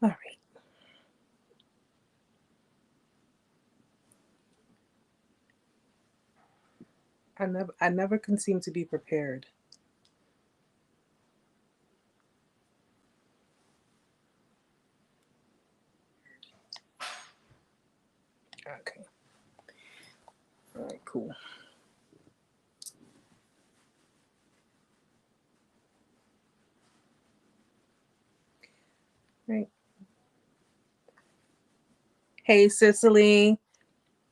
All right. I never can seem to be prepared. Okay. All right, cool. Right. Hey, Cicely.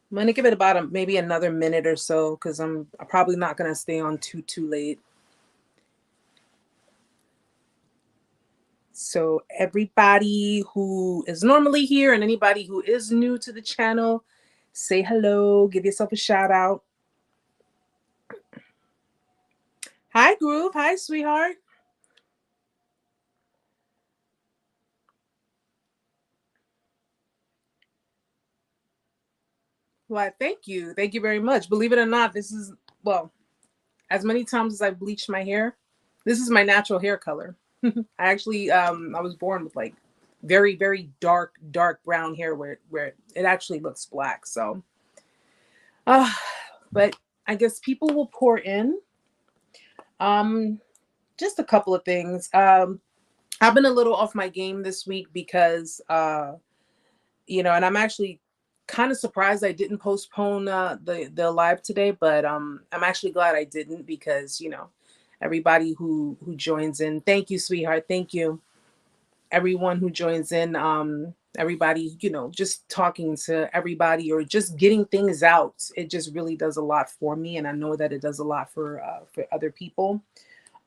I'm gonna give it about maybe another minute or so because I'm probably not gonna stay on too late. So everybody who is normally here and anybody who is new to the channel, say hello, give yourself a shout out. Hi, Groove. Hi, sweetheart. Why, thank you. Thank you very much. Believe it or not, this is, well, as many times as I've bleached my hair, this is my natural hair color. I actually, I was born with like very dark brown hair where it actually looks black. So, uh, but I guess people will pour in. Um, just a couple of things. I've been a little off my game this week because, and I'm actually kind of surprised I didn't postpone the live today, but I'm actually glad I didn't because everybody who joins in, thank you, sweetheart, thank you, everyone who joins in, everybody, just talking to everybody or just getting things out, it just really does a lot for me, and I know that it does a lot for other people.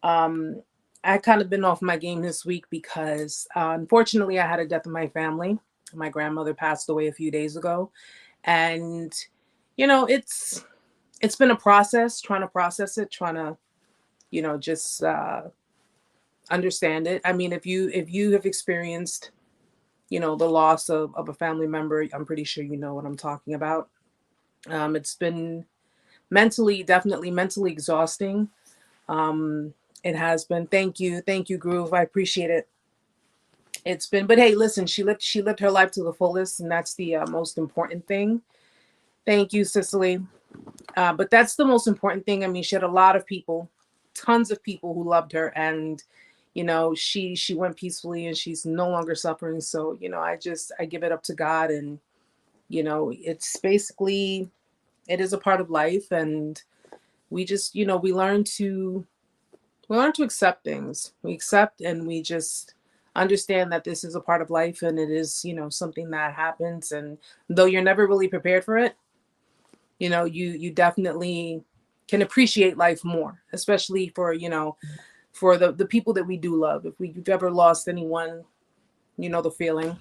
um I kind of been off my game this week because unfortunately I had a death in my family. My grandmother passed away a few days ago, and it's been a process, trying to process it, trying to just understand it. I mean, if you have experienced the loss of a family member, I'm pretty sure you know what I'm talking about. It's been mentally, definitely mentally exhausting. It has been. Thank you, Groove. I appreciate it. It's been, but hey, listen, she lived her life to the fullest, and that's the most important thing. Thank you, Cicely. But that's the most important thing. I mean, she had a lot of people, tons of people who loved her, and she went peacefully, and she's no longer suffering. So I give it up to God, and it's basically, it is a part of life, and we just we learn to accept things. We accept, and we just understand that this is a part of life, and it is something that happens. And though you're never really prepared for it, you definitely can appreciate life more, especially for the people that we do love. If we've ever lost anyone, you know the feeling.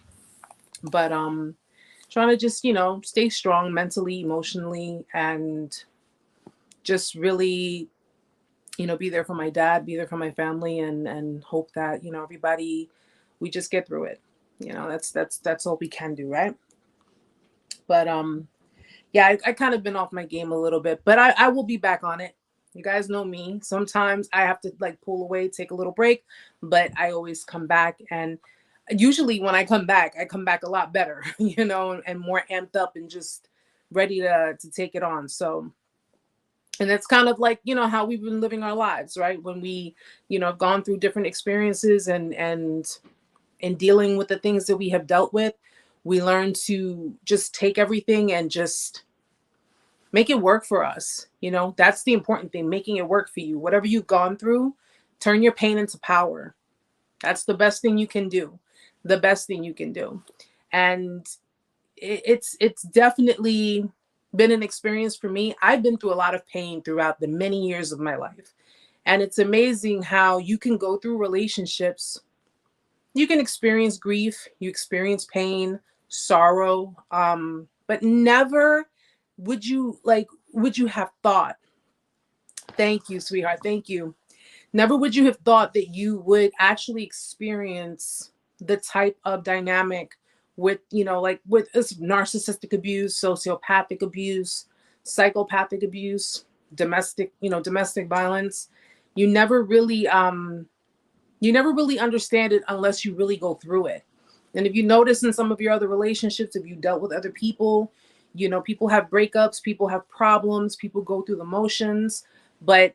But trying to just stay strong mentally, emotionally, and just really be there for my dad, be there for my family, and hope that everybody, we just get through it. That's all we can do, right? But yeah, I kind of been off my game a little bit, but I will be back on it. You guys know me. Sometimes I have to like pull away, take a little break, but I always come back. And usually when I come back a lot better, and more amped up and just ready to take it on. So, and that's kind of like, how we've been living our lives, right? When we, have gone through different experiences and dealing with the things that we have dealt with, we learn to just take everything and just make it work for us. That's the important thing, making it work for you. Whatever you've gone through, turn your pain into power. That's the best thing you can do. The best thing you can do. And it's definitely been an experience for me. I've been through a lot of pain throughout the many years of my life. And it's amazing how you can go through relationships. You can experience grief, you experience pain, sorrow, but never would you have thought, thank you, sweetheart, thank you. Never would you have thought that you would actually experience the type of dynamic with, like with this narcissistic abuse, sociopathic abuse, psychopathic abuse, domestic violence. You never really understand it unless you really go through it. And if you notice in some of your other relationships, if you dealt with other people, you know, people have breakups, people have problems, people go through the motions. But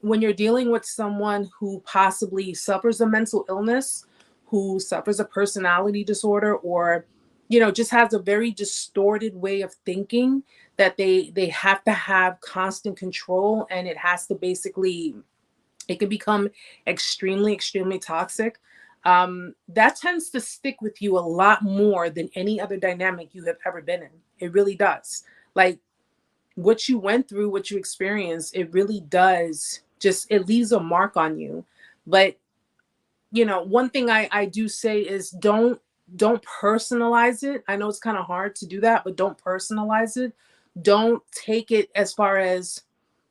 when you're dealing with someone who possibly suffers a mental illness, who suffers a personality disorder, or, you know, just has a very distorted way of thinking, that they have to have constant control, and it has to basically, it can become extremely toxic. That tends to stick with you a lot more than any other dynamic you have ever been in. It really does. Like, what you went through, what you experienced, it really does, just it leaves a mark on you. But you know, one thing I do say is don't personalize it. I know it's kind of hard to do that, but don't personalize it. Don't take it as far as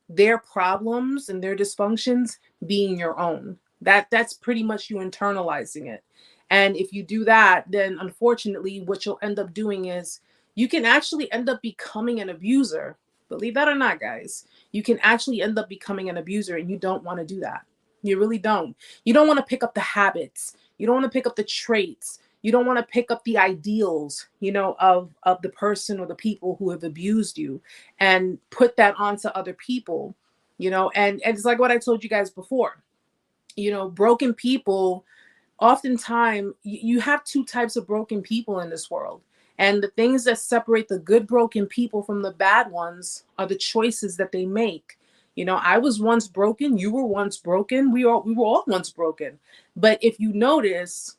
their problems and their dysfunctions being your own. That's pretty much you internalizing it. And if you do that, then unfortunately what you'll end up doing is you can actually end up becoming an abuser. Believe that or not, guys. You can actually end up becoming an abuser, and you don't want to do that. You really don't. You don't want to pick up the habits. You don't want to pick up the traits. You don't want to pick up the ideals, you know, of the person or the people who have abused you, and put that onto other people, you know. And it's like what I told you guys before. You know, broken people, oftentimes you have two types of broken people in this world. And the things that separate the good broken people from the bad ones are the choices that they make. You know, I was once broken, you were once broken, we were all once broken. But if you notice,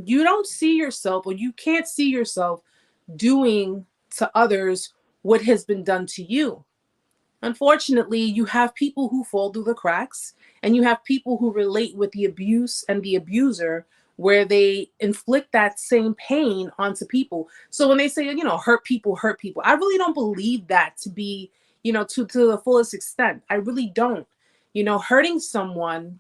you don't see yourself, or you can't see yourself doing to others what has been done to you. Unfortunately, you have people who fall through the cracks, and you have people who relate with the abuse and the abuser, where they inflict that same pain onto people. So when they say, you know, hurt people, I really don't believe that to be, you know, to the fullest extent. I really don't. You know, hurting someone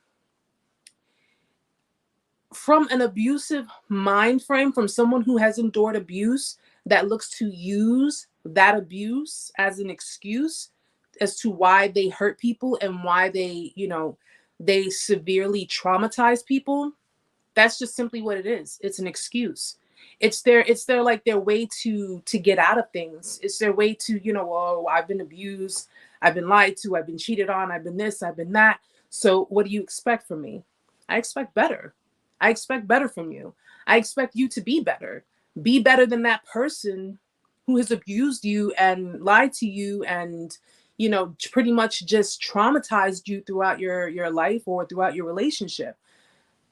from an abusive mind frame, from someone who has endured abuse, that looks to use that abuse as an excuse as to why they hurt people and why they, you know, they severely traumatize people. That's just simply what it is. It's an excuse. It's their like their way to get out of things. It's their way to, you know, oh, I've been abused, I've been lied to, I've been cheated on, I've been this, I've been that. So what do you expect from me? I expect better. I expect better from you. I expect you to be better. Be better than that person who has abused you and lied to you, and, you know, pretty much just traumatized you throughout your life or throughout your relationship.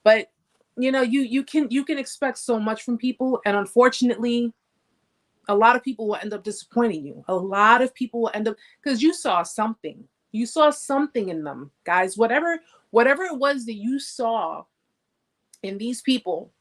But you know, you can expect so much from people, and unfortunately a lot of people will end up disappointing you. A lot of people will end up, because you saw something in them, guys. Whatever it was that you saw in these people,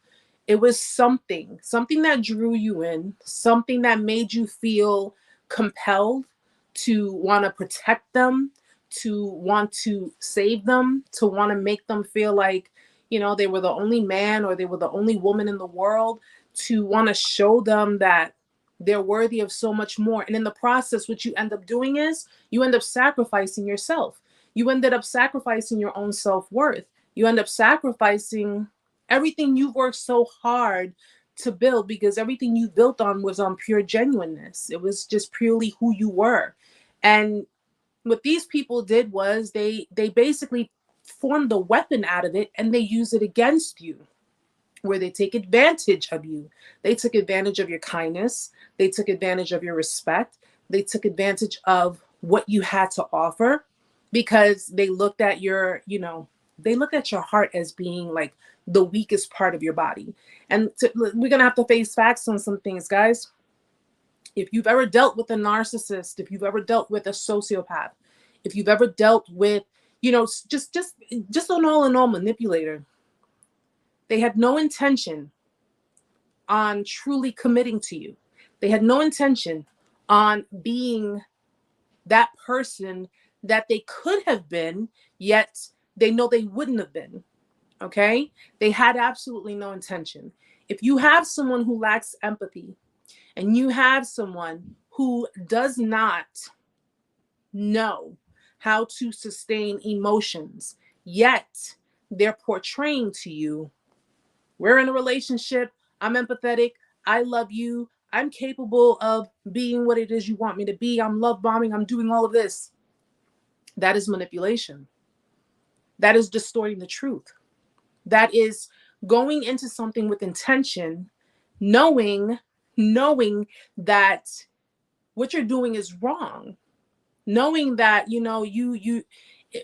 it was something that drew you in, something that made you feel compelled to want to protect them, to want to save them, to want to make them feel like, you know, they were the only man or they were the only woman in the world, to want to show them that they're worthy of so much more. And in the process, what you end up doing is you end up sacrificing yourself. You ended up sacrificing your own self-worth. You end up sacrificing everything you've worked so hard to build, because everything you built on was on pure genuineness. It was just purely who you were. And what these people did was they basically formed a weapon out of it, and they use it against you, where they take advantage of you. They took advantage of your kindness. They took advantage of your respect. They took advantage of what you had to offer, because they looked at your, you know, they looked at your heart as being like the weakest part of your body. And we're going to have to face facts on some things, guys. If you've ever dealt with a narcissist, if you've ever dealt with a sociopath, if you've ever dealt with, you know, just an all-in-all manipulator, they had no intention on truly committing to you. They had no intention on being that person that they could have been, yet they know they wouldn't have been. Okay? They had absolutely no intention. If you have someone who lacks empathy, and you have someone who does not know how to sustain emotions, yet they're portraying to you, we're in a relationship, I'm empathetic. I love you. I'm capable of being what it is you want me to be. I'm love bombing. I'm doing all of this. That is manipulation. That is distorting the truth. That is going into something with intention, knowing that what you're doing is wrong. Knowing that, you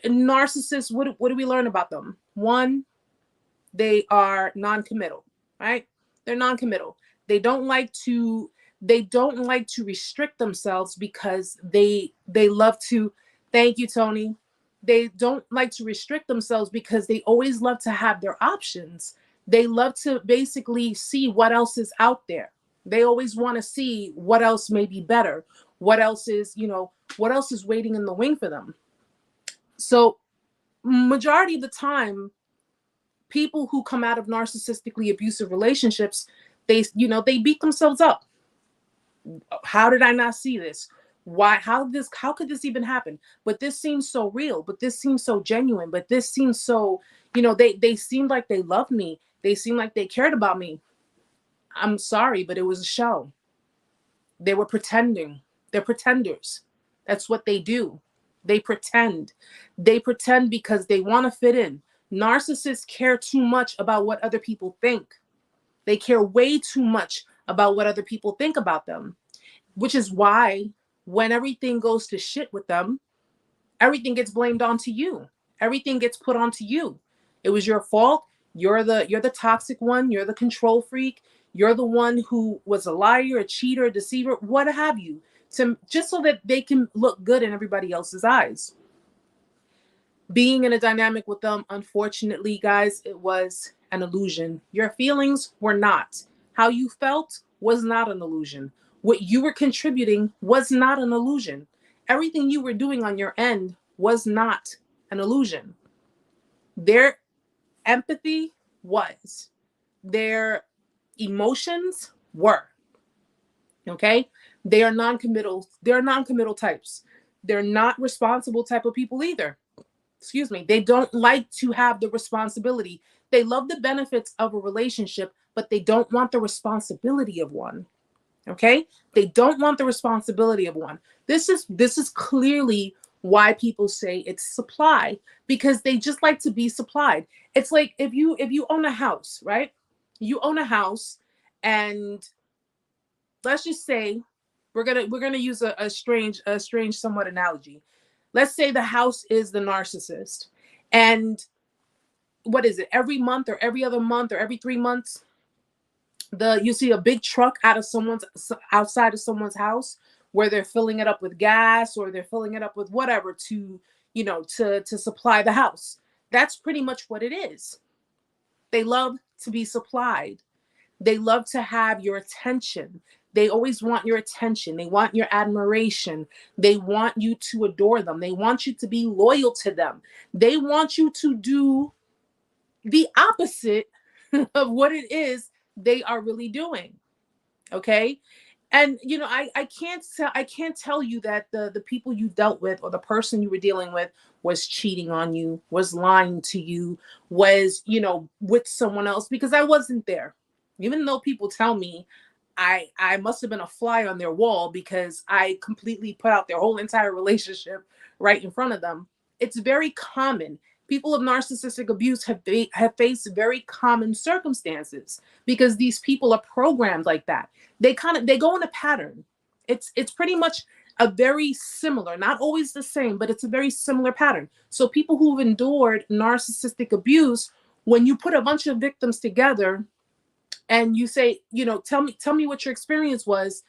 narcissists, what do we learn about them? One, they are non-committal, right? They're non-committal. They don't like to restrict themselves because they love to, thank you, Tony. They don't like to restrict themselves because they always love to have their options. They love to basically see what else is out there. They always want to see what else may be better. What else is waiting in the wing for them. So majority of the time, people who come out of narcissistically abusive relationships, they beat themselves up. How did I not see this? Why? How could this even happen? But this seems so real. But this seems so genuine. But this seems so, they seemed like they loved me. They seemed like they cared about me. I'm sorry, but it was a show. They were pretending. They're pretenders. That's what they do. They pretend. They pretend because they want to fit in. Narcissists care too much about what other people think. They care way too much about what other people think about them, which is why when everything goes to shit with them, everything gets blamed onto you. Everything gets put onto you. It was your fault. You're the toxic one. You're the control freak. You're the one who was a liar, a cheater, a deceiver, what have you, just so that they can look good in everybody else's eyes. Being in a dynamic with them, unfortunately, guys, it was an illusion. Your feelings were not. How you felt was not an illusion. What you were contributing was not an illusion. Everything you were doing on your end was not an illusion. Their empathy was. Their emotions were. Okay? They are non-committal. They're non-committal types. They're not responsible type of people either. Excuse me. They don't like to have the responsibility. They love the benefits of a relationship, but they don't want the responsibility of one. Okay? They don't want the responsibility of one. This is clearly why people say it's supply, because they just like to be supplied. It's like if you own a house, right? You own a house, and let's just say we're gonna use a strange somewhat analogy. Let's say the house is the narcissist, and what is it? Every month or every other month or every 3 months, you see a big truck outside of someone's house where they're filling it up with gas or they're filling it up with whatever to supply the house. That's pretty much what it is. They love to be supplied. They love to have your attention. They always want your attention. They want your admiration. They want you to adore them. They want you to be loyal to them. They want you to do the opposite of what it is they are really doing. Okay? And I can't tell you that the people you dealt with or the person you were dealing with was cheating on you, was lying to you, was with someone else, because I wasn't there. Even though people tell me I must have been a fly on their wall because I completely put out their whole entire relationship right in front of them. It's very common. People of narcissistic abuse have faced very common circumstances because these people are programmed like that. They go in a pattern. It's pretty much a very similar, not always the same, but it's a very similar pattern. So people who've endured narcissistic abuse, when you put a bunch of victims together and you say, tell me what your experience was,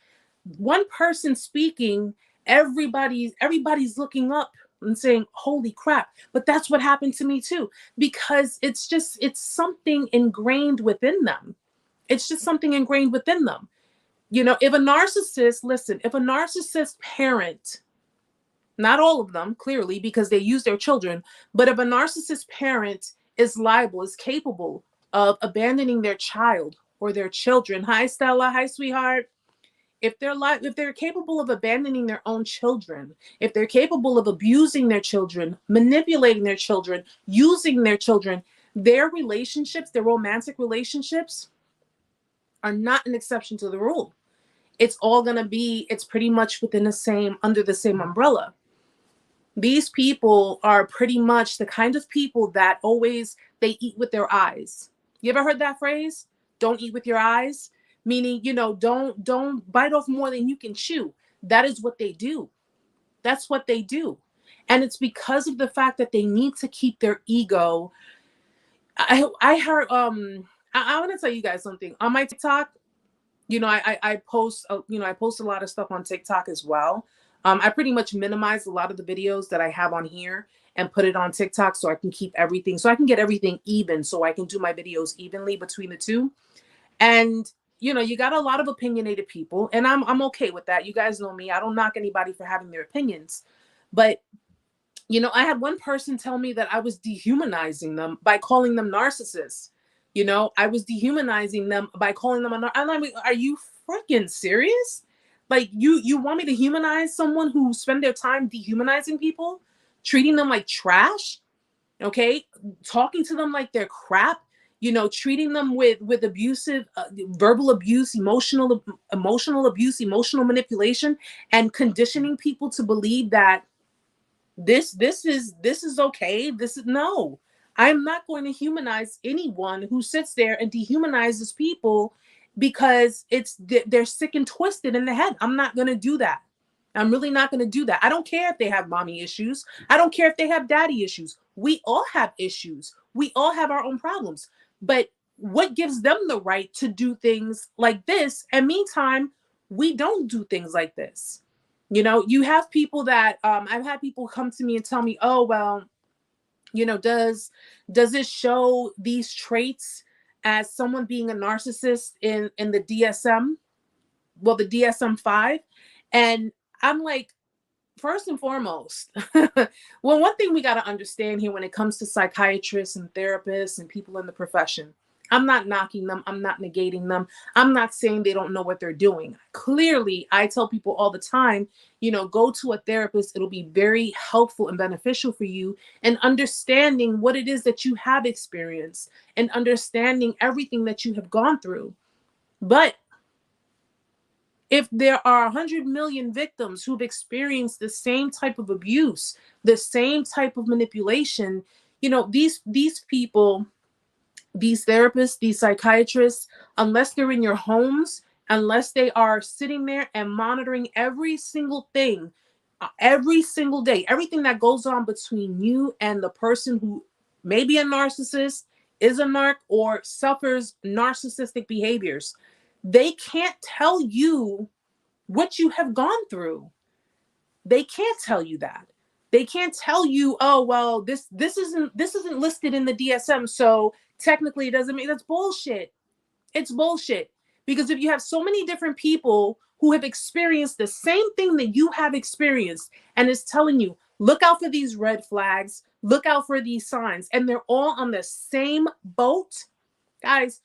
one person speaking, everybody's looking up and saying, holy crap. But that's what happened to me too, because it's something ingrained within them. It's just something ingrained within them. If a narcissist parent, not all of them clearly because they use their children, but if a narcissist parent is capable of abandoning their child or their children. Hi, Stella. Hi, sweetheart. If they're capable of abandoning their own children, if they're capable of abusing their children, manipulating their children, using their children, their relationships, their romantic relationships are not an exception to the rule. It's all going to be, it's pretty much within the same, under the same umbrella. These people are pretty much the kind of people that always, they eat with their eyes. You ever heard that phrase? Don't eat with your eyes? Meaning, you know, don't bite off more than you can chew. That is what they do. That's what they do. And it's because of the fact that they need to keep their ego. I heard, I want to tell you guys something. On my TikTok, you know, I post, you know, I post a lot of stuff on TikTok as well. I pretty much minimize a lot of the videos that I have on here and put it on TikTok so I can keep everything, so I can get everything even, so I can do my videos evenly between the two. And, you know, you got a lot of opinionated people, and I'm okay with that. You guys know me. I don't knock anybody for having their opinions. But, you know, I had one person tell me that I was dehumanizing them by calling them narcissists. You know, I was dehumanizing them by calling them a narcissist. I'm like, are you freaking serious? Like, you want me to humanize someone who spend their time dehumanizing people, treating them like trash, okay? Talking to them like they're crap, you know, treating them with abusive, verbal abuse, emotional abuse, emotional manipulation, and conditioning people to believe that this is okay. This is no. I'm not going to humanize anyone who sits there and dehumanizes people because they're sick and twisted in the head. I'm not going to do that. I'm really not going to do that. I don't care if they have mommy issues. I don't care if they have daddy issues. We all have issues. We all have our own problems. But what gives them the right to do things like this? And meantime, we don't do things like this. You know, you have people that I've had people come to me and tell me, oh, well, you know, does it show these traits as someone being a narcissist in the DSM? Well, the DSM-5. And I'm like, first and foremost, well, one thing we got to understand here when it comes to psychiatrists and therapists and people in the profession, I'm not knocking them. I'm not negating them. I'm not saying they don't know what they're doing. Clearly, I tell people all the time, you know, go to a therapist. It'll be very helpful and beneficial for you in understanding what it is that you have experienced and understanding everything that you have gone through. But if there are 100 million victims who've experienced the same type of abuse, the same type of manipulation, you know, these people, these therapists, these psychiatrists, unless they're in your homes, unless they are sitting there and monitoring every single thing, every single day, everything that goes on between you and the person who may be a narcissist, is a narc, or suffers narcissistic behaviors, they can't tell you what you have gone through. They can't tell you that. They can't tell you, oh, well, this isn't listed in the DSM, so technically it doesn't mean. That's bullshit. It's bullshit. Because if you have so many different people who have experienced the same thing that you have experienced and is telling you, look out for these red flags, look out for these signs, and they're all on the same boat, guys,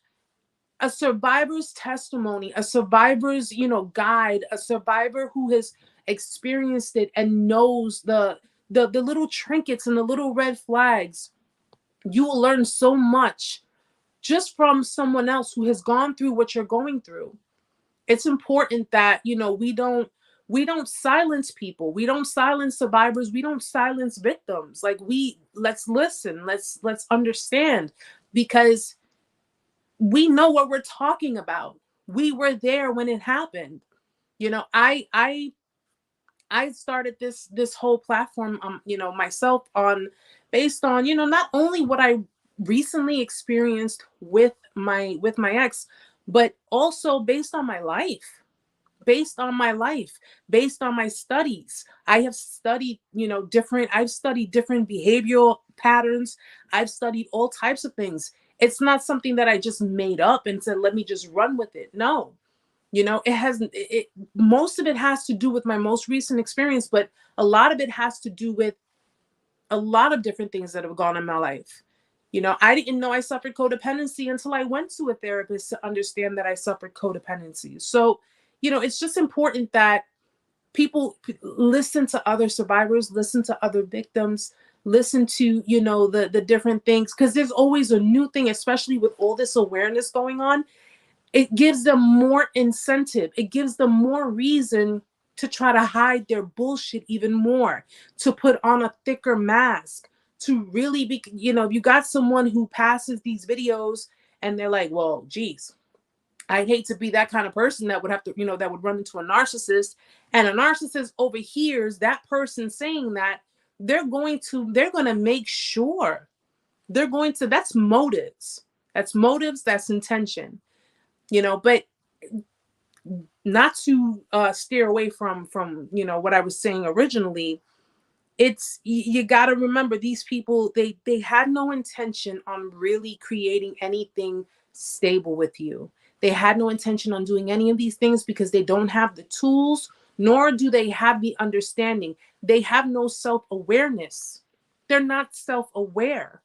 a survivor's testimony, a survivor's, you know, guide, a survivor who has experienced it and knows the little trinkets and the little red flags, you will learn so much just from someone else who has gone through what you're going through. It's important that, you know, we don't silence people. We don't silence survivors. We don't silence victims. Like, let's listen. Let's understand, because we know what we're talking about. We were there when it happened. You know, I started this whole platform, you know, myself based on, you know, not only what I recently experienced with my ex, but also based on my life, based on my studies. I have studied, you know, I've studied different behavioral patterns. I've studied all types of things. It's not something that I just made up and said, let me just run with it. No. You know, most of it has to do with my most recent experience, but a lot of it has to do with a lot of different things that have gone in my life. You know, I didn't know I suffered codependency until I went to a therapist to understand that I suffered codependency. So, you know, it's just important that people listen to other survivors, listen to other victims, listen to, you know, the different things, because there's always a new thing, especially with all this awareness going on. It gives them more incentive. It gives them more reason to try to hide their bullshit even more, to put on a thicker mask, to really be, if you got someone who passes these videos and they're like, well, geez, I'd hate to be that kind of person that would have to, that would run into a narcissist, and a narcissist overhears that person saying that, they're going to make sure that's motives. That's intention, but not to steer away from what I was saying originally. It's, you got to remember, these people, they had no intention on really creating anything stable with you. They had no intention on doing any of these things because they don't have the tools, nor do they have the understanding. They have no self-awareness. They're not self-aware.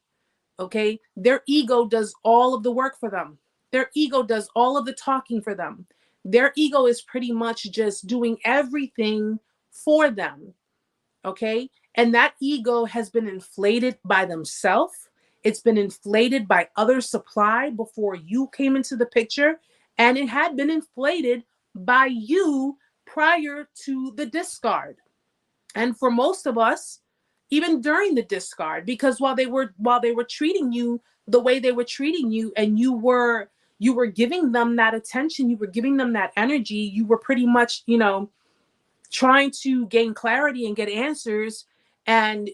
Okay, their ego does all of the work for them. Their ego does all of the talking for them. Their ego is pretty much just doing everything for them. Okay, and that ego has been inflated by themselves. It's been inflated by other supply before you came into the picture, and it had been inflated by you prior to the discard. And for most of us, even during the discard, because while they were treating you the way they were treating you, and you were giving them that attention, you were giving them that energy, you were pretty much, trying to gain clarity and get answers, and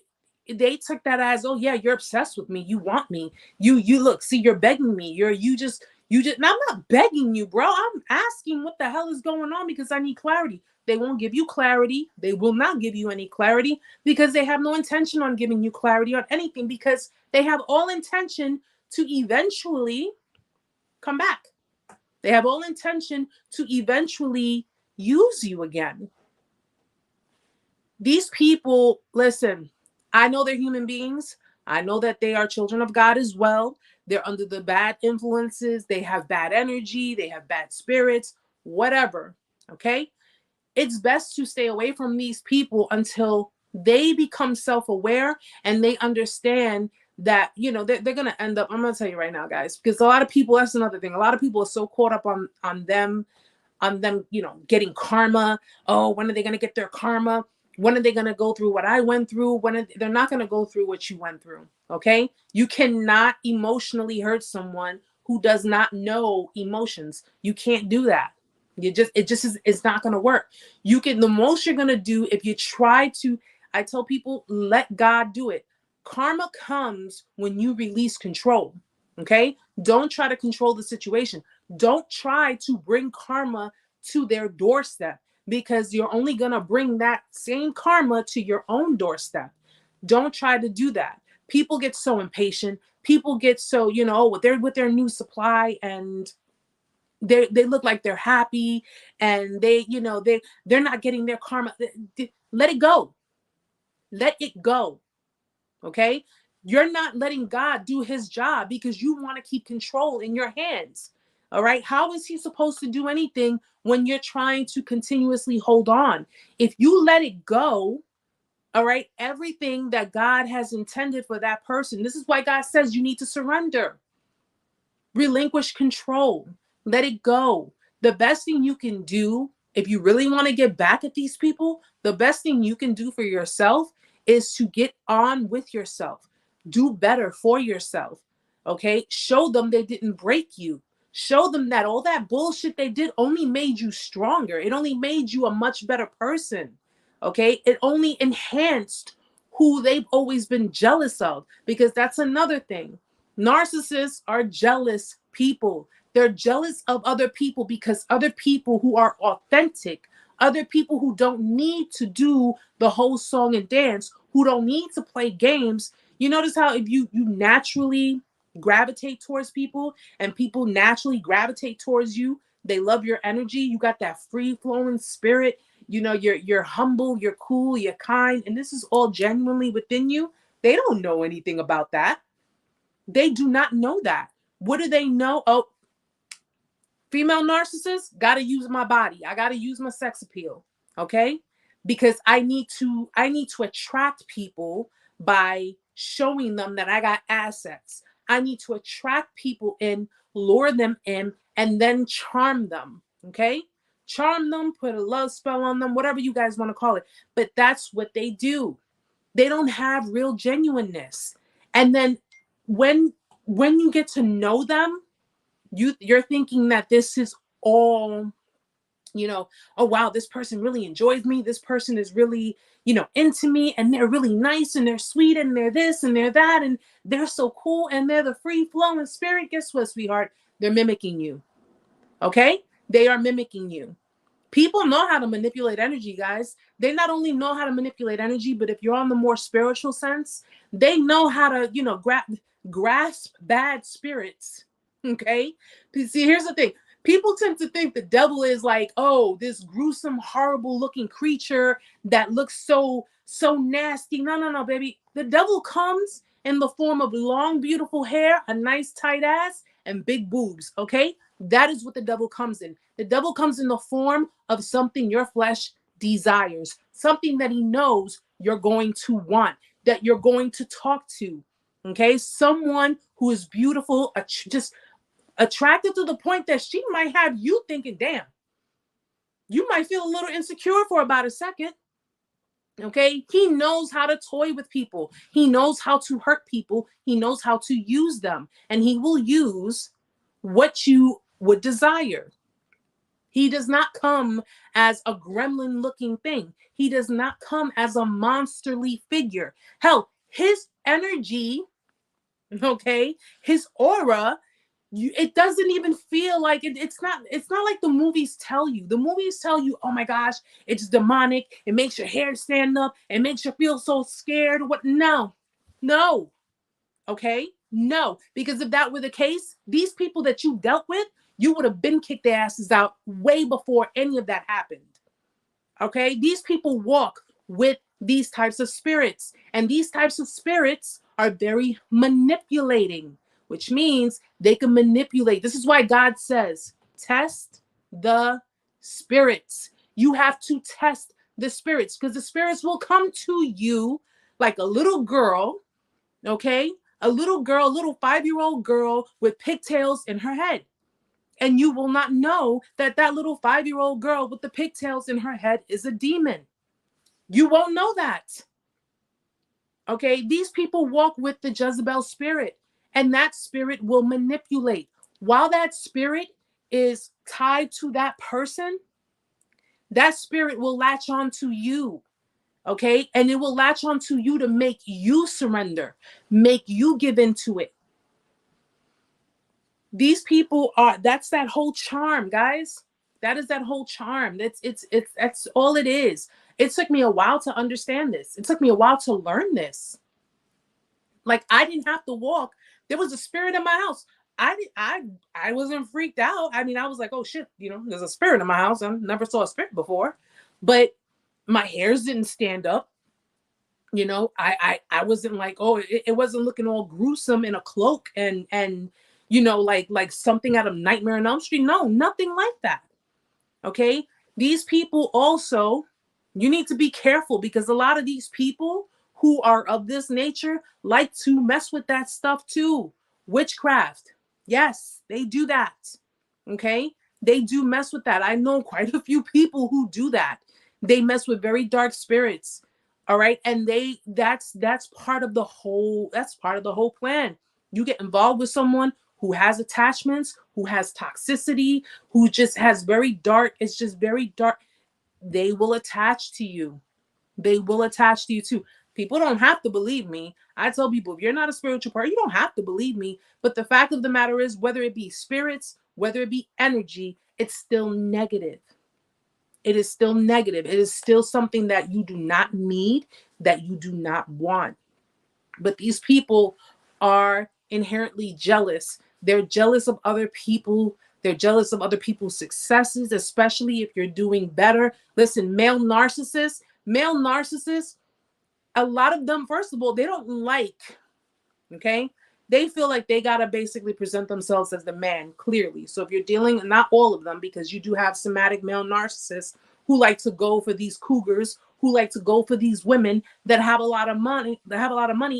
they took that as, oh yeah, you're obsessed with me, you want me, you look, see, you're begging me, you just now, I'm not begging you, bro, I'm asking what the hell is going on because I need clarity. They won't give you clarity. They will not give you any clarity because they have no intention on giving you clarity on anything, because they have all intention to eventually come back. They have all intention to eventually use you again. These people, listen, I know they're human beings. I know that they are children of God as well. They're under the bad influences. They have bad energy. They have bad spirits, whatever. Okay. It's best to stay away from these people until they become self-aware and they understand that, they're going to end up, I'm going to tell you right now, guys, because a lot of people, that's another thing. A lot of people are so caught up on them, getting karma. Oh, when are they going to get their karma? When are they going to go through what I went through? They're not going to go through what you went through. Okay. You cannot emotionally hurt someone who does not know emotions. You can't do that. It's not going to work. The most you're going to do, if you try to, I tell people, let God do it. Karma comes when you release control. Okay. Don't try to control the situation. Don't try to bring karma to their doorstep, because you're only going to bring that same karma to your own doorstep. Don't try to do that. People get so impatient. People get so, they're with their new supply, and they look like they're happy, and they're not getting their karma. Let it go. Let it go. Okay? You're not letting God do his job because you want to keep control in your hands. All right? How is he supposed to do anything when you're trying to continuously hold on? If you let it go, all right, everything that God has intended for that person, this is why God says you need to surrender. Relinquish control. Let it go. The best thing you can do, if you really want to get back at these people, the best thing you can do for yourself is to get on with yourself. Do better for yourself. Okay? Show them they didn't break you. Show them that all that bullshit they did only made you stronger. It only made you a much better person. Okay? It only enhanced who they've always been jealous of, because that's another thing. Narcissists are jealous people. They're jealous of other people because other people who are authentic, other people who don't need to do the whole song and dance, who don't need to play games. You notice how if you naturally gravitate towards people, and people naturally gravitate towards you, they love your energy. You got that free flowing spirit. You're humble, you're cool, you're kind, and this is all genuinely within you. They don't know anything about that. They do not know that. What do they know? Oh, female narcissist, got to use my body. I got to use my sex appeal. Okay? Because I need to attract people by showing them that I got assets. I need to attract people and lure them in and then charm them. Okay? Charm them, put a love spell on them, whatever you guys want to call it. But that's what they do. They don't have real genuineness. And then when you get to know them, you're thinking that this is all, oh wow, this person really enjoys me, this person is really, into me, and they're really nice, and they're sweet, and they're this and they're that, and they're so cool, and they're the free flowing spirit. Guess what, sweetheart? They're mimicking you. Okay? They are mimicking you. People know how to manipulate energy, guys. They not only know how to manipulate energy, but if you're on the more spiritual sense, they know how to, grasp bad spirits. Okay? See, here's the thing. People tend to think the devil is like, oh, this gruesome, horrible looking creature that looks so nasty. No, baby. The devil comes in the form of long, beautiful hair, a nice tight ass, and big boobs. Okay? That is what the devil comes in. The devil comes in the form of something your flesh desires, something that he knows you're going to want, that you're going to talk to. Okay? Someone who is beautiful, just attracted to the point that she might have you thinking, damn, you might feel a little insecure for about a second. Okay? He knows how to toy with people. He knows how to hurt people. He knows how to use them. And he will use what you would desire. He does not come as a gremlin looking thing. He does not come as a monsterly figure. Hell, his energy, okay, his aura, it doesn't even feel like it's not like the movies tell you. The movies tell you, oh my gosh, it's demonic. It makes your hair stand up. It makes you feel so scared. What? No. Okay? No, because if that were the case, these people that you dealt with, you would have been kicked their asses out way before any of that happened. Okay? These people walk with these types of spirits, and these types of spirits are very manipulating, which means they can manipulate. This is why God says, test the spirits. You have to test the spirits, because the spirits will come to you like a little girl, okay? A little 5-year-old girl with pigtails in her head. And you will not know that little 5-year-old girl with the pigtails in her head is a demon. You won't know that. Okay? These people walk with the Jezebel spirit, and that spirit will manipulate. While that spirit is tied to that person, that spirit will latch on to you. Okay? And it will latch on to you to make you surrender, make you give into it. These people that's that whole charm, guys. That is that whole charm. That's all it is. It took me a while to understand this. It took me a while to learn this. Like, I didn't have to walk. There was a spirit in my house. I wasn't freaked out. I mean, I was like, oh shit, there's a spirit in my house. I never saw a spirit before. But my hairs didn't stand up. I wasn't like, oh, it wasn't looking all gruesome in a cloak and like something out of Nightmare on Elm Street. No, nothing like that. Okay? These people also, you need to be careful, because a lot of these people who are of this nature like to mess with that stuff too. Witchcraft. Yes, they do that. Okay? They do mess with that. I know quite a few people who do that. They mess with very dark spirits. All right? And that's part of the whole plan. You get involved with someone who has attachments, who has toxicity, who just has it's just very dark. They will attach to you. They will attach to you too. People don't have to believe me. I tell people, if you're not a spiritual person, you don't have to believe me. But the fact of the matter is, whether it be spirits, whether it be energy, it's still negative. It is still negative. It is still something that you do not need, that you do not want. But these people are inherently jealous. They're jealous of other people. They're jealous of other people's successes, especially if you're doing better. Listen, male narcissists, a lot of them, first of all, they don't like, okay? They feel like they got to basically present themselves as the man, clearly. So if you're dealing, not all of them, because you do have somatic male narcissists who like to go for these cougars, who like to go for these women that have a lot of money,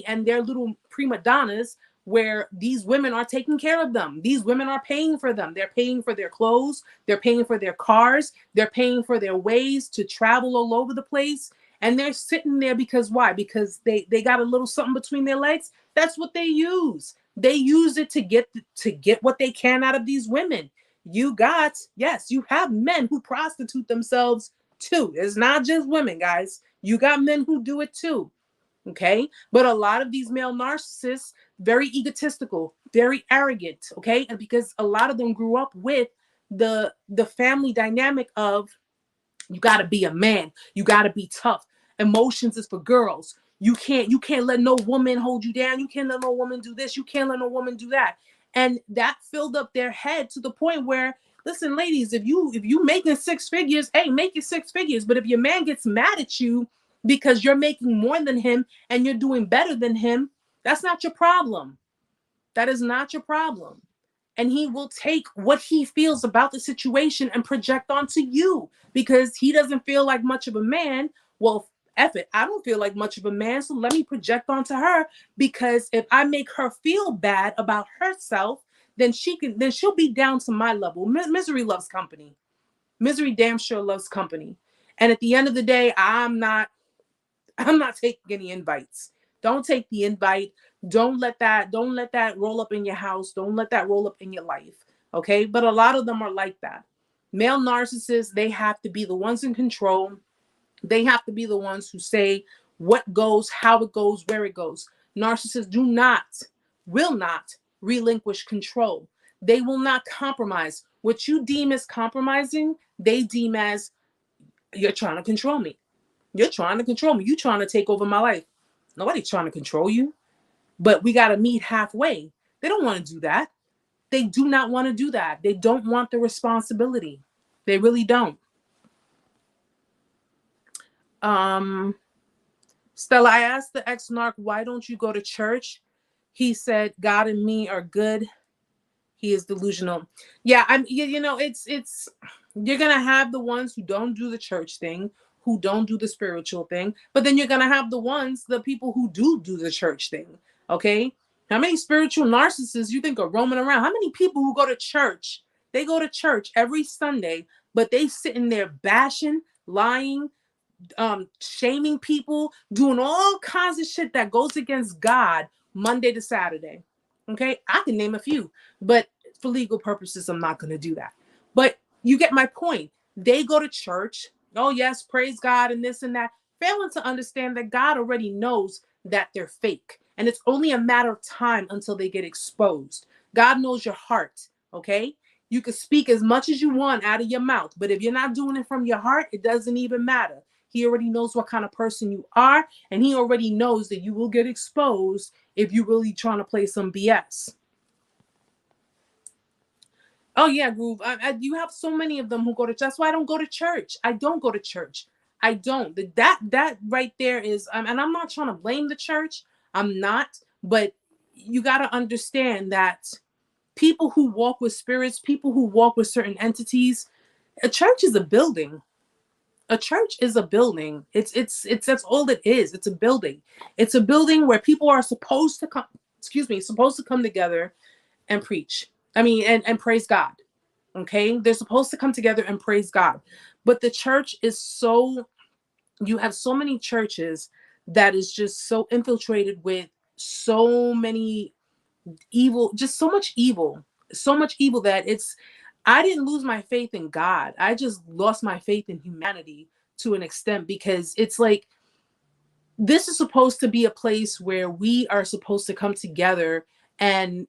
and they're little prima donnas where these women are taking care of them. These women are paying for them. They're paying for their clothes. They're paying for their cars. They're paying for their ways to travel all over the place. And they're sitting there because why? Because they got a little something between their legs. That's what they use. They use it to get what they can out of these women. Yes, you have men who prostitute themselves too. It's not just women, guys. You got men who do it too. Okay. But a lot of these male narcissists, very egotistical, very arrogant. Okay. And because a lot of them grew up with the family dynamic of, you got to be a man. You got to be tough. Emotions is for girls. You can't let no woman hold you down. You can't let no woman do this. You can't let no woman do that. And that filled up their head to the point where, listen, ladies, if you making 6 figures, hey, make it 6 figures. But if your man gets mad at you because you're making more than him and you're doing better than him, that's not your problem. That is not your problem. And he will take what he feels about the situation and project onto you because he doesn't feel like much of a man. Well, F it, I don't feel like much of a man, so let me project onto her, because if I make her feel bad about herself, then she'll be down to my level. Misery loves company. Misery damn sure loves company. And at the end of the day, I'm not taking any invites. Don't take the invite. Don't let that roll up in your house. Don't let that roll up in your life. Okay. But a lot of them are like that. Male narcissists, they have to be the ones in control. They have to be the ones who say what goes, how it goes, where it goes. Narcissists will not relinquish control. They will not compromise. What you deem as compromising, they deem as, you're trying to control me. You're trying to control me. You're trying to take over my life. Nobody's trying to control you. But we got to meet halfway. They don't want to do that. They do not want to do that. They don't want the responsibility. They really don't. Stella, I asked the ex-narc, why don't you go to church? He said, God and me are good. He is delusional. Yeah, it's you're going to have the ones who don't do the church thing, who don't do the spiritual thing, but then you're going to have the people who do the church thing. Okay. How many spiritual narcissists you think are roaming around? How many people who go to church? They go to church every Sunday, but they sitting there bashing, lying, shaming people, doing all kinds of shit that goes against God Monday to Saturday. Okay. I can name a few, but for legal purposes, I'm not going to do that. But you get my point. They go to church. Oh yes, praise God and this and that, failing to understand that God already knows that they're fake. And it's only a matter of time until they get exposed. God knows your heart, okay? You can speak as much as you want out of your mouth, but if you're not doing it from your heart, it doesn't even matter. He already knows what kind of person you are, and he already knows that you will get exposed if you're really trying to play some BS. Oh yeah, Groove. You have so many of them who go to church. That's why I don't go to church. I don't go to church. I don't. That right there is, and I'm not trying to blame the church. I'm not. But you got to understand that people who walk with spirits, people who walk with certain entities, a church is a building. A church is a building. It's that's all it is. It's a building. It's a building where people are supposed to come together and preach. And praise God. Okay. They're supposed to come together and praise God. But the church is you have so many churches that is just so infiltrated with so many evil, just so much evil that I didn't lose my faith in God. I just lost my faith in humanity to an extent, because it's like, this is supposed to be a place where we are supposed to come together and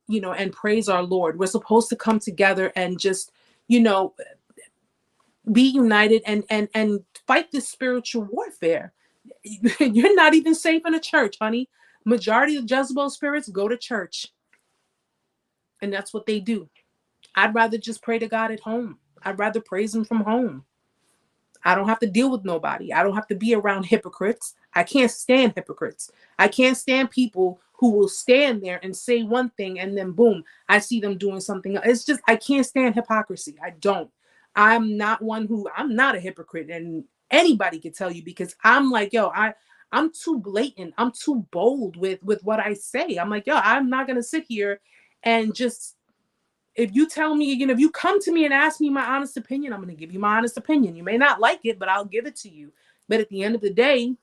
praise our Lord. We're supposed to come together and just be united and fight this spiritual warfare. You're not even safe in a church, honey. Majority of Jezebel spirits go to church, and that's what they do. I'd rather just pray to God at home. I'd rather praise him from home. I don't have to deal with nobody. I don't have to be around hypocrites. I can't stand hypocrites. I can't stand people who will stand there and say one thing and then boom, I see them doing something else. It's just, I can't stand hypocrisy. I don't. I'm not a hypocrite, and anybody can tell you, because I'm like, yo, I'm too blatant. I'm too bold with what I say. I'm like, yo, I'm not gonna sit here and just, if you tell me, if you come to me and ask me my honest opinion, I'm gonna give you my honest opinion. You may not like it, but I'll give it to you. But at the end of the day,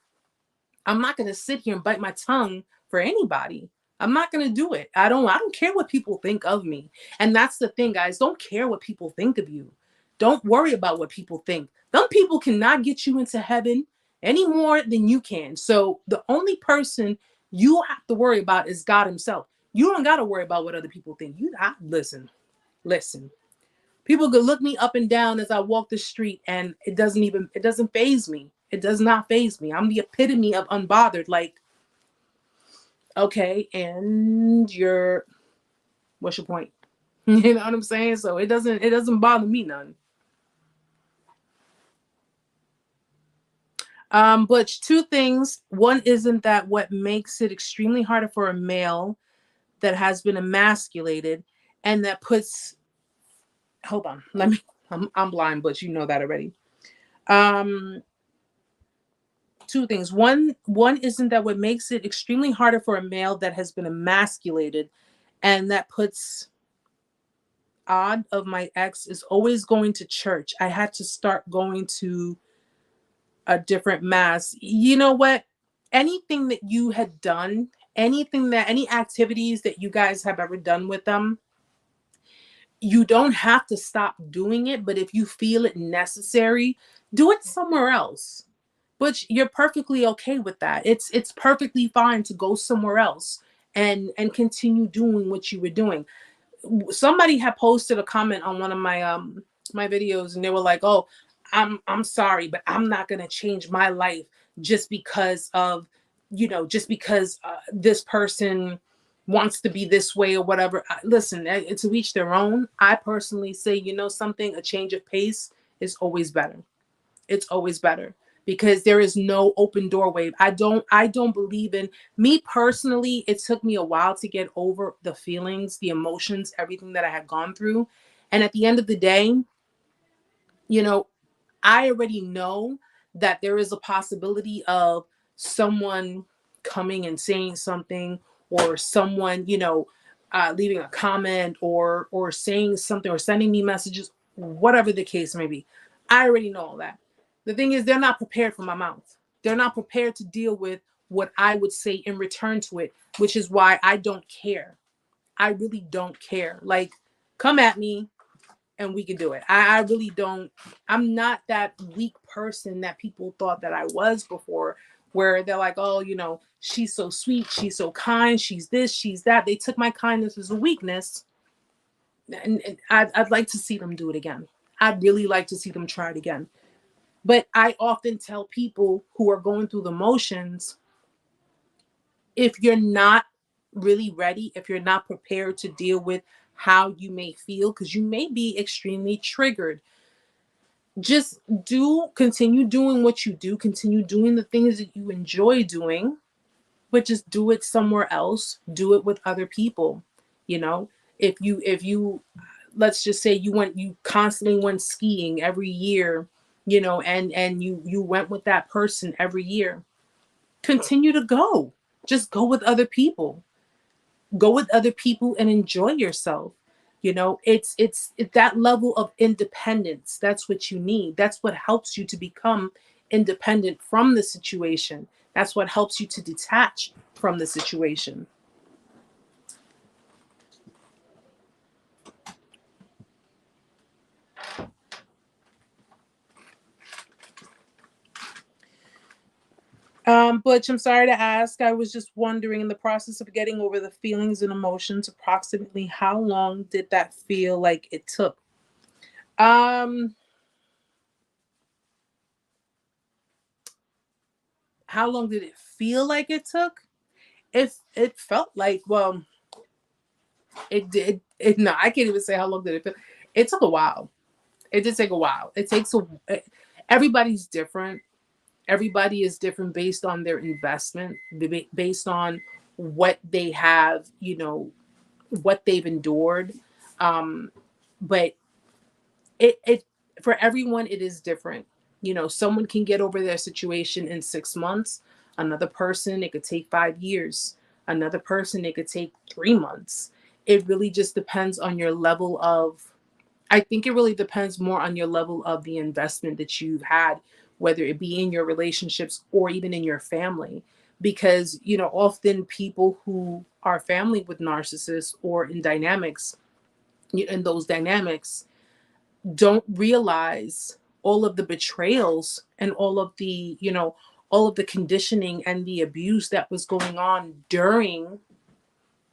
I'm not gonna sit here and bite my tongue for anybody. I'm not gonna do it. I don't care what people think of me. And that's the thing, guys. Don't care what people think of you. Don't worry about what people think. Them people cannot get you into heaven any more than you can. So the only person you have to worry about is God Himself. You don't gotta worry about what other people think. Listen. People could look me up and down as I walk the street, and it doesn't faze me. It does not faze me. I'm the epitome of unbothered. Like, okay, and what's your point? You know what I'm saying? So it doesn't bother me none. But two things. One, isn't that what makes it extremely harder for a male that has been emasculated and that puts, hold on, I'm blind, but you know that already. Two things. One, isn't that what makes it extremely harder for a male that has been emasculated and that puts, odd of my ex is always going to church. I had to start going to a different mass. You know what? Anything that you had done, any activities that you guys have ever done with them, you don't have to stop doing it, but if you feel it necessary, do it somewhere else. But you're perfectly okay with that. It's perfectly fine to go somewhere else and continue doing what you were doing. Somebody had posted a comment on one of my videos, and they were like, "Oh, I'm sorry, but I'm not gonna change my life just because of, just because this person wants to be this way or whatever." Listen, to each their own. I personally say, something, a change of pace is always better. It's always better because there is no open doorway. I don't believe in, me personally, it took me a while to get over the feelings, the emotions, everything that I had gone through. And at the end of the day, I already know that there is a possibility of someone coming and saying something, or someone, leaving a comment or saying something or sending me messages, whatever the case may be. I already know all that. The thing is, they're not prepared for my mouth. They're not prepared to deal with what I would say in return to it, which is why I don't care. I really don't care. Like, come at me and we can do it. I really don't. I'm not that weak person that people thought that I was before, where they're like, oh, she's so sweet, she's so kind, she's this, she's that. They took my kindness as a weakness. And I'd like to see them do it again. I'd really like to see them try it again. But I often tell people who are going through the motions, if you're not really ready, if you're not prepared to deal with how you may feel, because you may be extremely triggered, just continue doing what you do, continue doing the things that you enjoy doing, but just do it somewhere else. Do it with other people. If you let's just say you constantly went skiing every year, and you went with that person every year, continue to go. Just go with other people. Go with other people and enjoy yourself. It's that level of independence. That's what you need. That's what helps you to become independent from the situation. That's what helps you to detach from the situation. Butch, I'm sorry to ask. I was just wondering, in the process of getting over the feelings and emotions, approximately how long did that feel like it took? How long did it feel like it took? It felt like, well, it did. No, I can't even say how long did it feel. It took a while. It did take a while. Everybody's different. Everybody is different based on their investment, based on what they have, what they've endured. But it for everyone, it is different. Someone can get over their situation in 6 months. Another person, it could take 5 years. Another person, it could take 3 months. It really just depends on your level of, I think it really depends more on your level of the investment that you've had, whether it be in your relationships or even in your family. Because, often people who are family with narcissists or in dynamics, in those dynamics, don't realize all of the betrayals and all of the conditioning and the abuse that was going on during,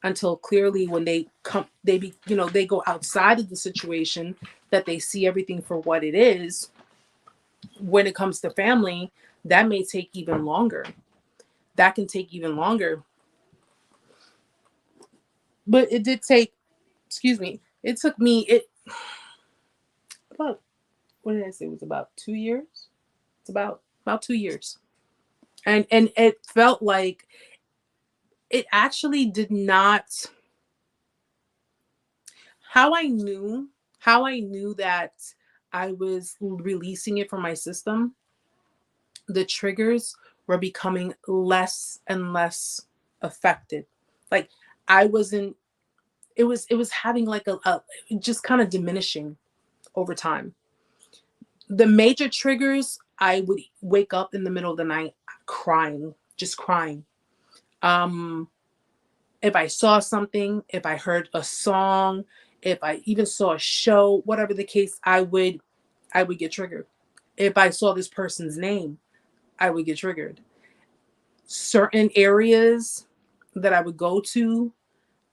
until clearly when they come, they go outside of the situation, that they see everything for what it is. When it comes to family, that may take even longer. That can take even longer. But it did take, excuse me, it took me, about, what did I say? It was about 2 years. It's about 2 years. And it felt like it actually did not, how I knew that I was releasing it from my system, the triggers were becoming less and less affected. Like, I wasn't, it was having like a just kind of diminishing over time. The major triggers, I would wake up in the middle of the night crying, just crying. If I saw something, if I heard a song, if I even saw a show, whatever the case, I would get triggered. If I saw this person's name, I would get triggered. Certain areas that I would go to,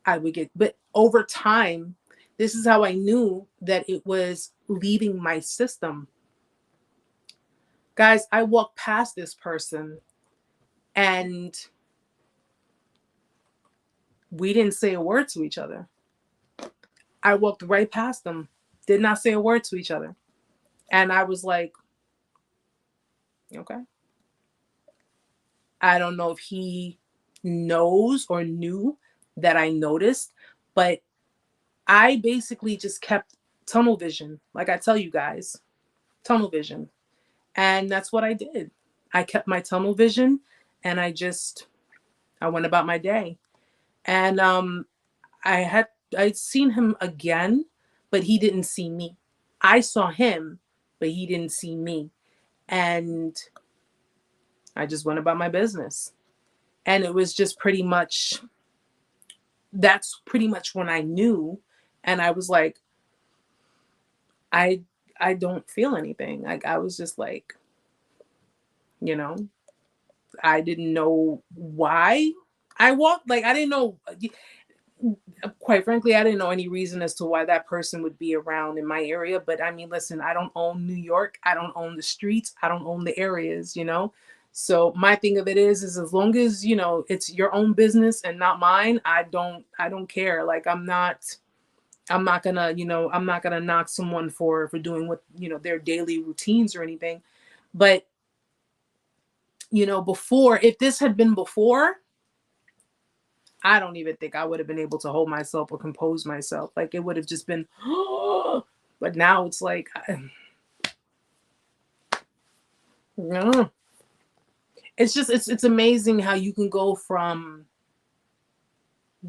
I would get, but over time, this is how I knew that it was leaving my system. Guys, I walked past this person and we didn't say a word to each other. I walked right past them, did not say a word to each other. And I was like, okay. I don't know if he knows or knew that I noticed, but I basically just kept tunnel vision. Like I tell you guys, tunnel vision. And that's what I did. I kept my tunnel vision and I went about my day. And I'd seen him again, but he didn't see me. I saw him, but he didn't see me. And I just went about my business. And it was just that's pretty much when I knew. And I was like, I don't feel anything. Like, I was just like, you know, I didn't know why I walked. Like, I didn't know, quite frankly, I didn't know any reason as to why that person would be around in my area. But I mean, listen, I don't own New York. I don't own the streets. I don't own the areas. So my thing of it is as long as, it's your own business and not mine, I don't care. Like, I'm not gonna knock someone for doing what, their daily routines or anything. But, before, if this had been before, I don't even think I would have been able to hold myself or compose myself. Like, it would have just been, but now it's like, no. It's amazing how you can go from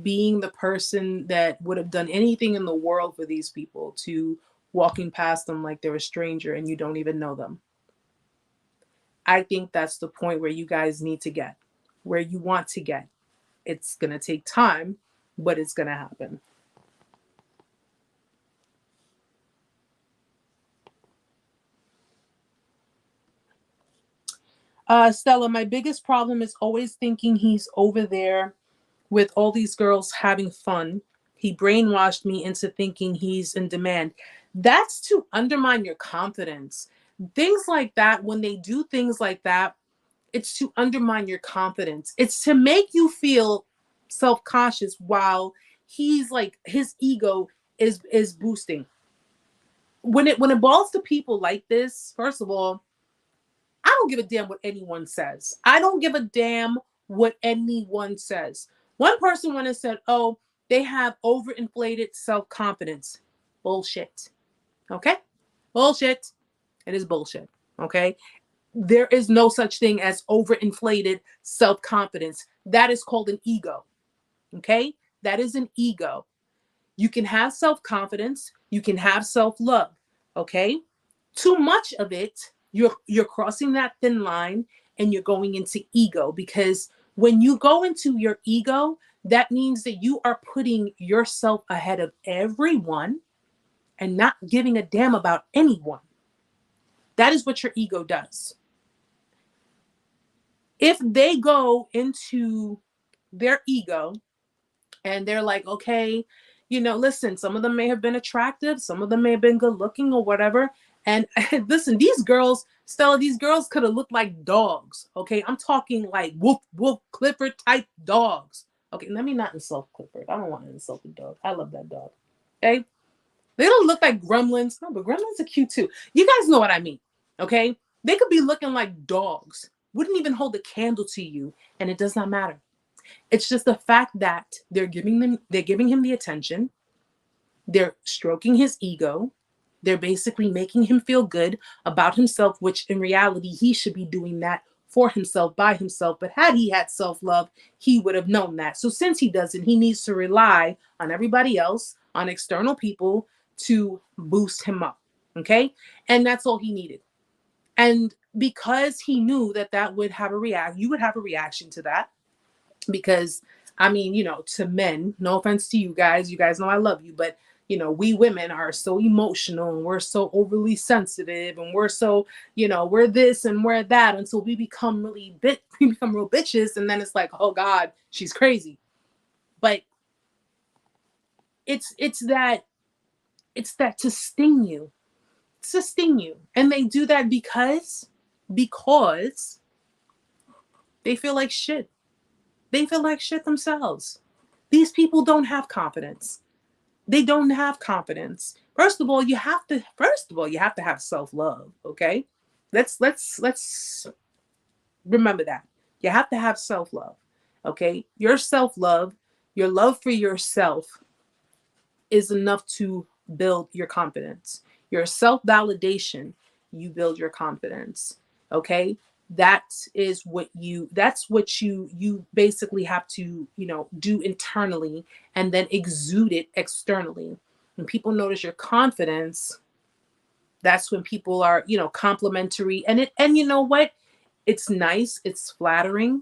being the person that would have done anything in the world for these people to walking past them like they're a stranger and you don't even know them. I think that's the point where you guys need to get, where you want to get. It's going to take time, but it's going to happen. Stella, my biggest problem is always thinking he's over there with all these girls having fun. He brainwashed me into thinking he's in demand. That's to undermine your confidence. Things like that, when they do things like that, it's to undermine your confidence. It's to make you feel self-conscious while he's like, his ego is boosting. When it boils to people like this, first of all, I don't give a damn what anyone says. I don't give a damn what anyone says. One person went and said, oh, they have overinflated self-confidence. Bullshit. Okay? Bullshit. It is bullshit. Okay? There is no such thing as overinflated self-confidence. That is called an ego. Okay? That is an ego. You can have self-confidence, you can have self-love. Okay? Too much of it, you're crossing that thin line and you're going into ego, because when you go into your ego, that means that you are putting yourself ahead of everyone and not giving a damn about anyone. That is what your ego does. If they go into their ego and they're like, okay, listen, some of them may have been attractive, some of them may have been good looking or whatever. And listen, these girls, Stella, these girls could have looked like dogs. Okay. I'm talking like Wolf Clifford type dogs. Okay. Let me not insult Clifford. I don't want to insult the dog. I love that dog. Okay. They don't look like gremlins. No, but gremlins are cute too. You guys know what I mean. Okay. They could be looking like dogs. Wouldn't even hold a candle to you. And it does not matter. It's just the fact that they're giving him the attention. They're stroking his ego. They're basically making him feel good about himself, which in reality, he should be doing that for himself, by himself. But had he had self-love, he would have known that. So since he doesn't, he needs to rely on everybody else, on external people to boost him up. Okay. And that's all he needed. And because he knew that would have you would have a reaction to that. Because I mean, to men, no offense to you guys know I love you, but we women are so emotional and we're so overly sensitive and we're so, we're this and we're that until we become real bitches. And then it's like, oh God, she's crazy. But it's that to sting you. It's to sting you. And they do that because they feel like shit. They feel like shit themselves. These people don't have confidence. They don't have confidence. First of all, you have to have self-love, okay? Let's remember that. You have to have self-love, okay? Your self-love, your love for yourself is enough to build your confidence. Your self-validation, you build your confidence, okay? That's what you basically have to, do internally and then exude it externally. When people notice your confidence, that's when people are, complimentary. And you know what? It's nice. It's flattering.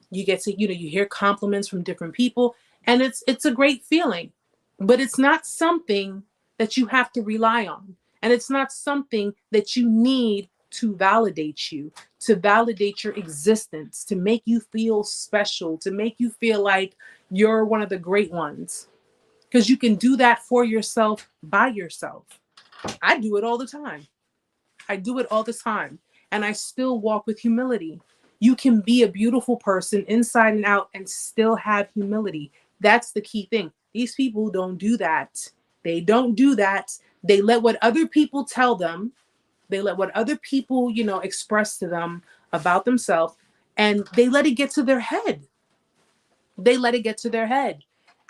You get to, you hear compliments from different people, and it's a great feeling, but it's not something that you have to rely on. And it's not something that you need to validate you, to validate your existence, to make you feel special, to make you feel like you're one of the great ones. Because you can do that for yourself, by yourself. I do it all the time. And I still walk with humility. You can be a beautiful person inside and out and still have humility. That's the key thing. These people don't do that. They don't do that. They let what other people tell them. They let what other people, express to them about themselves, and they let it get to their head.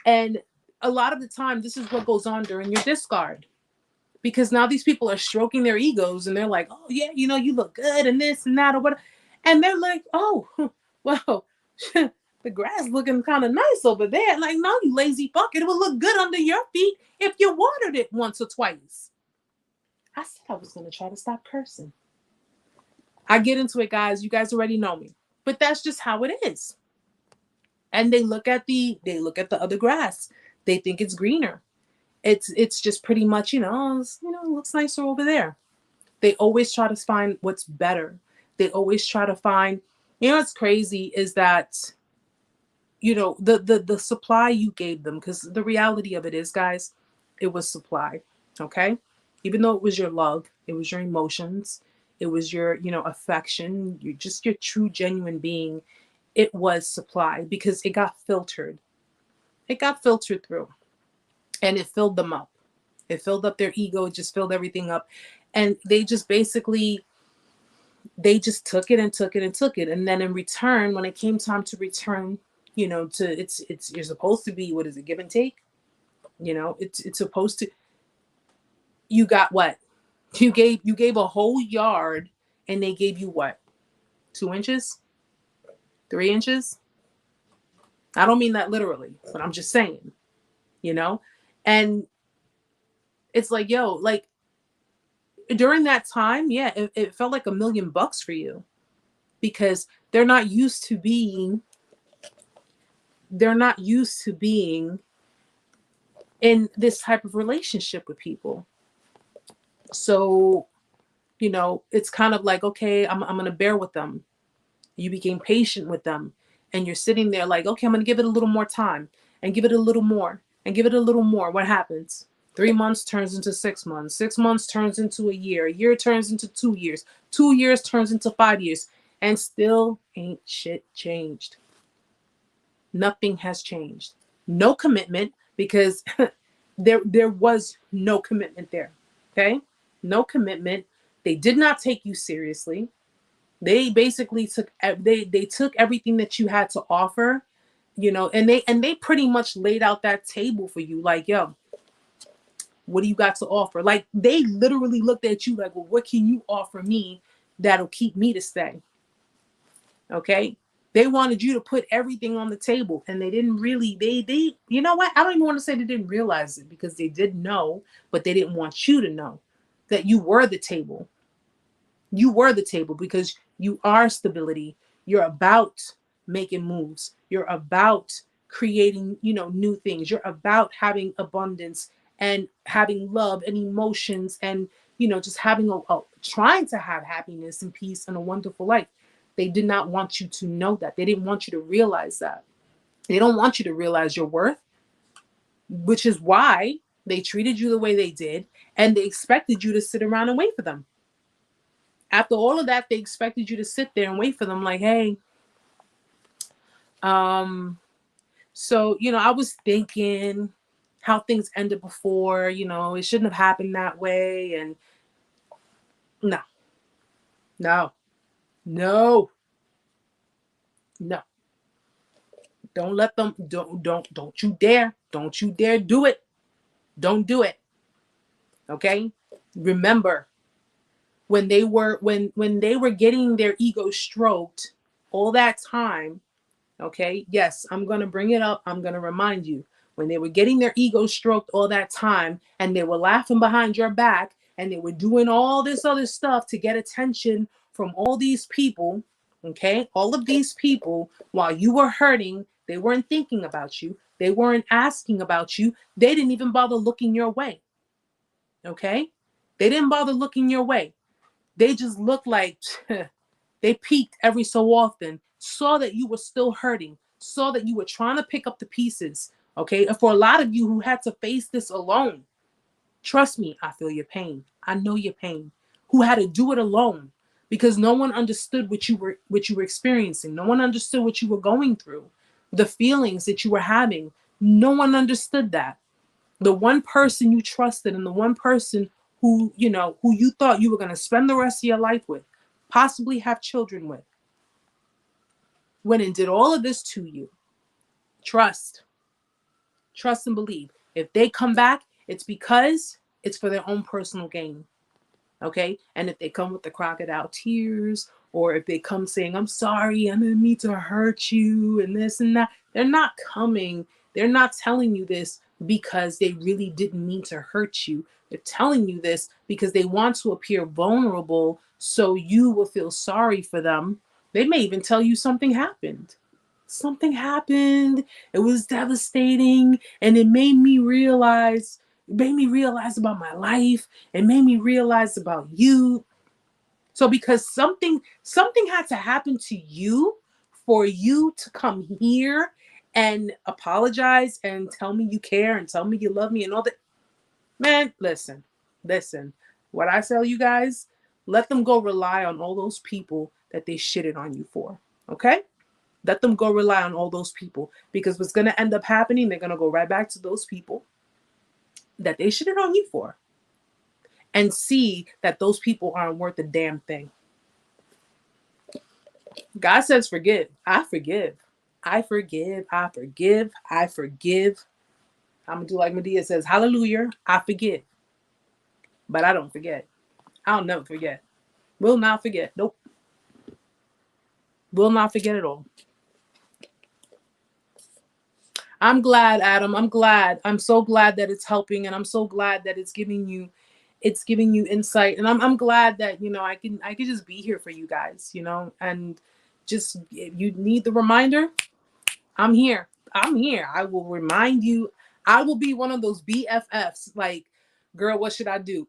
And a lot of the time, this is what goes on during your discard. Because now these people are stroking their egos and they're like, oh, yeah, you look good and this and that or whatever. And they're like, oh, well, the grass looking kind of nice over there. Like, no, you lazy fuck. It would look good under your feet if you watered it once or twice. I said I was going to try to stop cursing. I get into it, guys. You guys already know me. But that's just how it is. And they look at the other grass. They think it's greener. It's just pretty much, it looks nicer over there. They always try to find what's better. They always try to find, what's crazy is that, the supply you gave them, because the reality of it is, guys, it was supply. Okay. Even though it was your love, it was your emotions, it was your, affection, your true, genuine being. It was supply because it got filtered. It got filtered through, and it filled them up. It filled up their ego. It just filled everything up. And they just basically, took it and took it and took it. And then in return, when it came time to return, you're supposed to be, what is it, give and take? It's supposed to, you got what? You gave a whole yard, and they gave you what? 2 inches, 3 inches. I don't mean that literally, but I'm just saying, you know? And it's like, yo, like during that time, yeah, it felt like $1 million for you because they're not used to being in this type of relationship with people. So, you know, it's kind of like, okay, I'm going to bear with them. You became patient with them and you're sitting there like, okay, I'm going to give it a little more time and give it a little more and give it a little more. What happens? 3 months turns into 6 months. 6 months turns into a year. A year turns into 2 years. 2 years turns into 5 years. And still ain't shit changed. Nothing has changed. No commitment because there was no commitment there. Okay? No commitment. They did not take you seriously. They basically took everything that you had to offer, you know, and they pretty much laid out that table for you like, yo, what do you got to offer? Like they literally looked at you like, well, what can you offer me that'll keep me to stay? Okay? They wanted you to put everything on the table and they didn't really they you know what? I don't even want to say they didn't realize it because they did know, but they didn't want you to know that you were the table. You were the table because you are stability. You're about making moves. You're about creating, you know, new things. You're about having abundance and having love and emotions and, you know, just having trying to have happiness and peace and a wonderful life. They did not want you to know that. They didn't want you to realize that. They don't want you to realize your worth, which is why they treated you the way they did and they expected you to sit around and wait for them. After all of that, they expected you to sit there and wait for them like, hey, so, you know, I was thinking how things ended before, you know, it shouldn't have happened that way. And no. Don't let them, don't you dare. Don't you dare do it. Don't do it. Okay. Remember when they were getting their ego stroked all that time. Okay. Yes, I'm going to bring it up. I'm going to remind you when they were getting their ego stroked all that time and they were laughing behind your back and they were doing all this other stuff to get attention from all these people. Okay. All of these people, while you were hurting, they weren't thinking about you. They weren't asking about you. They didn't even bother looking your way. Okay. They didn't bother looking your way. They just looked like they peeked every so often, saw that you were still hurting, saw that you were trying to pick up the pieces. Okay. And for a lot of you who had to face this alone, trust me, I feel your pain. I know your pain. Who had to do it alone because no one understood what you were experiencing. No one understood what you were going through, the feelings that you were having. No one understood that. The one person you trusted and the one person who, you know, who you thought you were going to spend the rest of your life with, possibly have children with, went and did all of this to you. Trust and believe. If they come back, it's because it's for their own personal gain. Okay. And if they come with the crocodile tears, or if they come saying, I'm sorry, I didn't mean to hurt you and this and that, they're not coming. They're not telling you this because they really didn't mean to hurt you. They're telling you this because they want to appear vulnerable so you will feel sorry for them. They may even tell you something happened. Something happened. It was devastating. And it made me realize about my life. It made me realize about you. So because something had to happen to you for you to come here and apologize and tell me you care and tell me you love me and all that. Man, listen. What I tell you guys, let them go rely on all those people that they shitted on you for. Okay? Let them go rely on all those people because what's going to end up happening, they're going to go right back to those people that they shitted on you for and see that those people aren't worth a damn thing. God says forgive. I forgive. I forgive. I'm going to do like Medea says, hallelujah, I forgive. But I don't forget. I'll never forget. Will not forget. Nope. Will not forget it all. I'm glad, Adam. I'm glad. I'm so glad that it's helping, and I'm so glad that it's giving you insight. And I'm glad that, you know, I can just be here for you guys, you know, and just, if you need the reminder, I'm here. I'm here. I will remind you. I will be one of those BFFs. Like, girl, what should I do?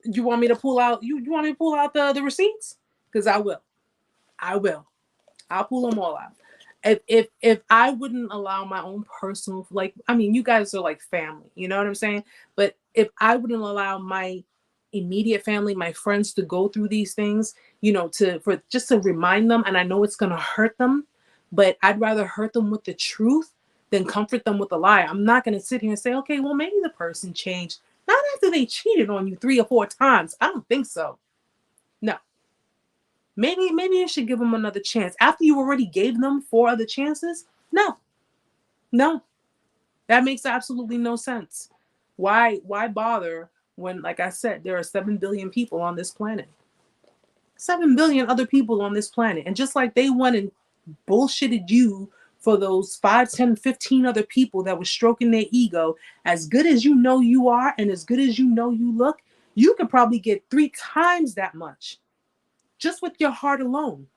You want me to pull out? You want me to pull out the receipts? Because I will. I will. I'll pull them all out. If I wouldn't allow my own personal, like, I mean, you guys are like family, you know what I'm saying? But if I wouldn't allow my immediate family, my friends, to go through these things, you know, for just to remind them, and I know it's gonna hurt them, but I'd rather hurt them with the truth than comfort them with a lie. I'm not gonna sit here and say, okay, well, maybe the person changed. Not after they cheated on you 3 or 4 times. I don't think so. No. Maybe you should give them another chance. After you already gave them 4 other chances? No. That makes absolutely no sense. Why bother when, like I said, there are 7 billion people on this planet? 7 billion other people on this planet. And just like they went and bullshitted you for those 5, 10, 15 other people that were stroking their ego, as good as you know you are and as good as you know you look, you could probably get 3 times that much just with your heart alone.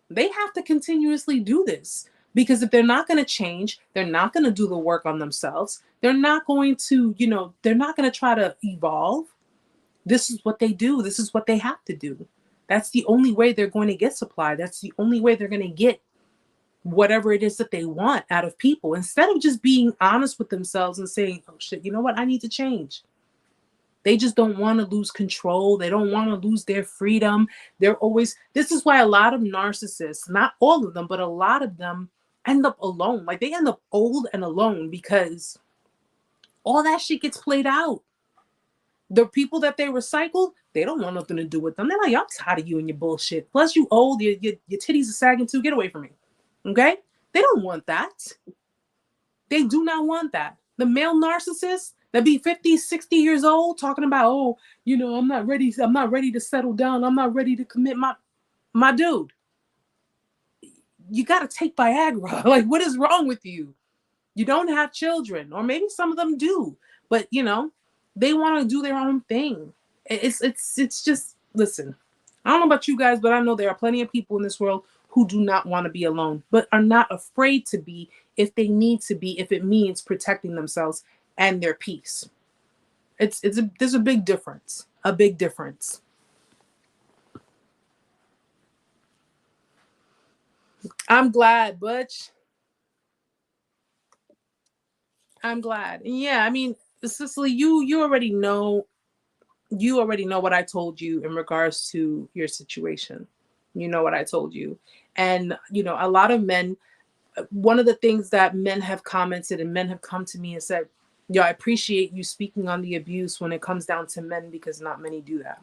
They have to continuously do this, because if they're not going to change, they're not going to do the work on themselves. They're not going to, you know, they're not going to try to evolve. This is what they do. This is what they have to do. That's the only way they're going to get supply. That's the only way they're going to get whatever it is that they want out of people, instead of just being honest with themselves and saying, oh shit, you know what? I need to change. They just don't want to lose control. They don't want to lose their freedom. They're always, this is why a lot of narcissists, not all of them, but a lot of them end up alone. Like, they end up old and alone because all that shit gets played out. The people that they recycled, they don't want nothing to do with them. They're like, I'm tired of you and your bullshit. Plus, you old, your titties are sagging too. Get away from me. Okay? They don't want that. They do not want that. The male narcissist that be 50, 60 years old talking about, oh, you know, I'm not ready to settle down. I'm not ready to commit. My dude, you got to take Viagra. Like, what is wrong with you? You don't have children, or maybe some of them do, but you know, they want to do their own thing. It's just, listen, I don't know about you guys, but I know there are plenty of people in this world who do not want to be alone, but are not afraid to be if they need to be, if it means protecting themselves and their peace. There's a big difference. A big difference. I'm glad, Butch. I'm glad. Yeah, I mean, Cicely, you already know what I told you in regards to your situation. You know what I told you. And, you know, a lot of men, one of the things that men have commented and men have come to me and said, yo, I appreciate you speaking on the abuse when it comes down to men, because not many do that.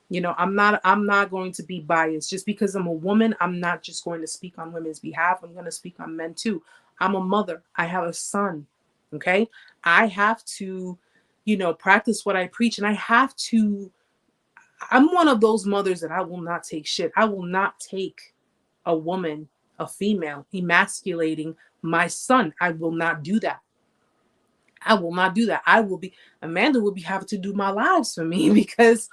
You know, I'm not going to be biased. Just because I'm a woman, I'm not just going to speak on women's behalf. I'm going to speak on men too. I'm a mother. I have a son. Okay. I have to, you know, practice what I preach. And I'm one of those mothers that I will not take shit. I will not take a woman, a female, emasculating my son. I will not do that. I will not do that. Amanda will be having to do my lives for me, because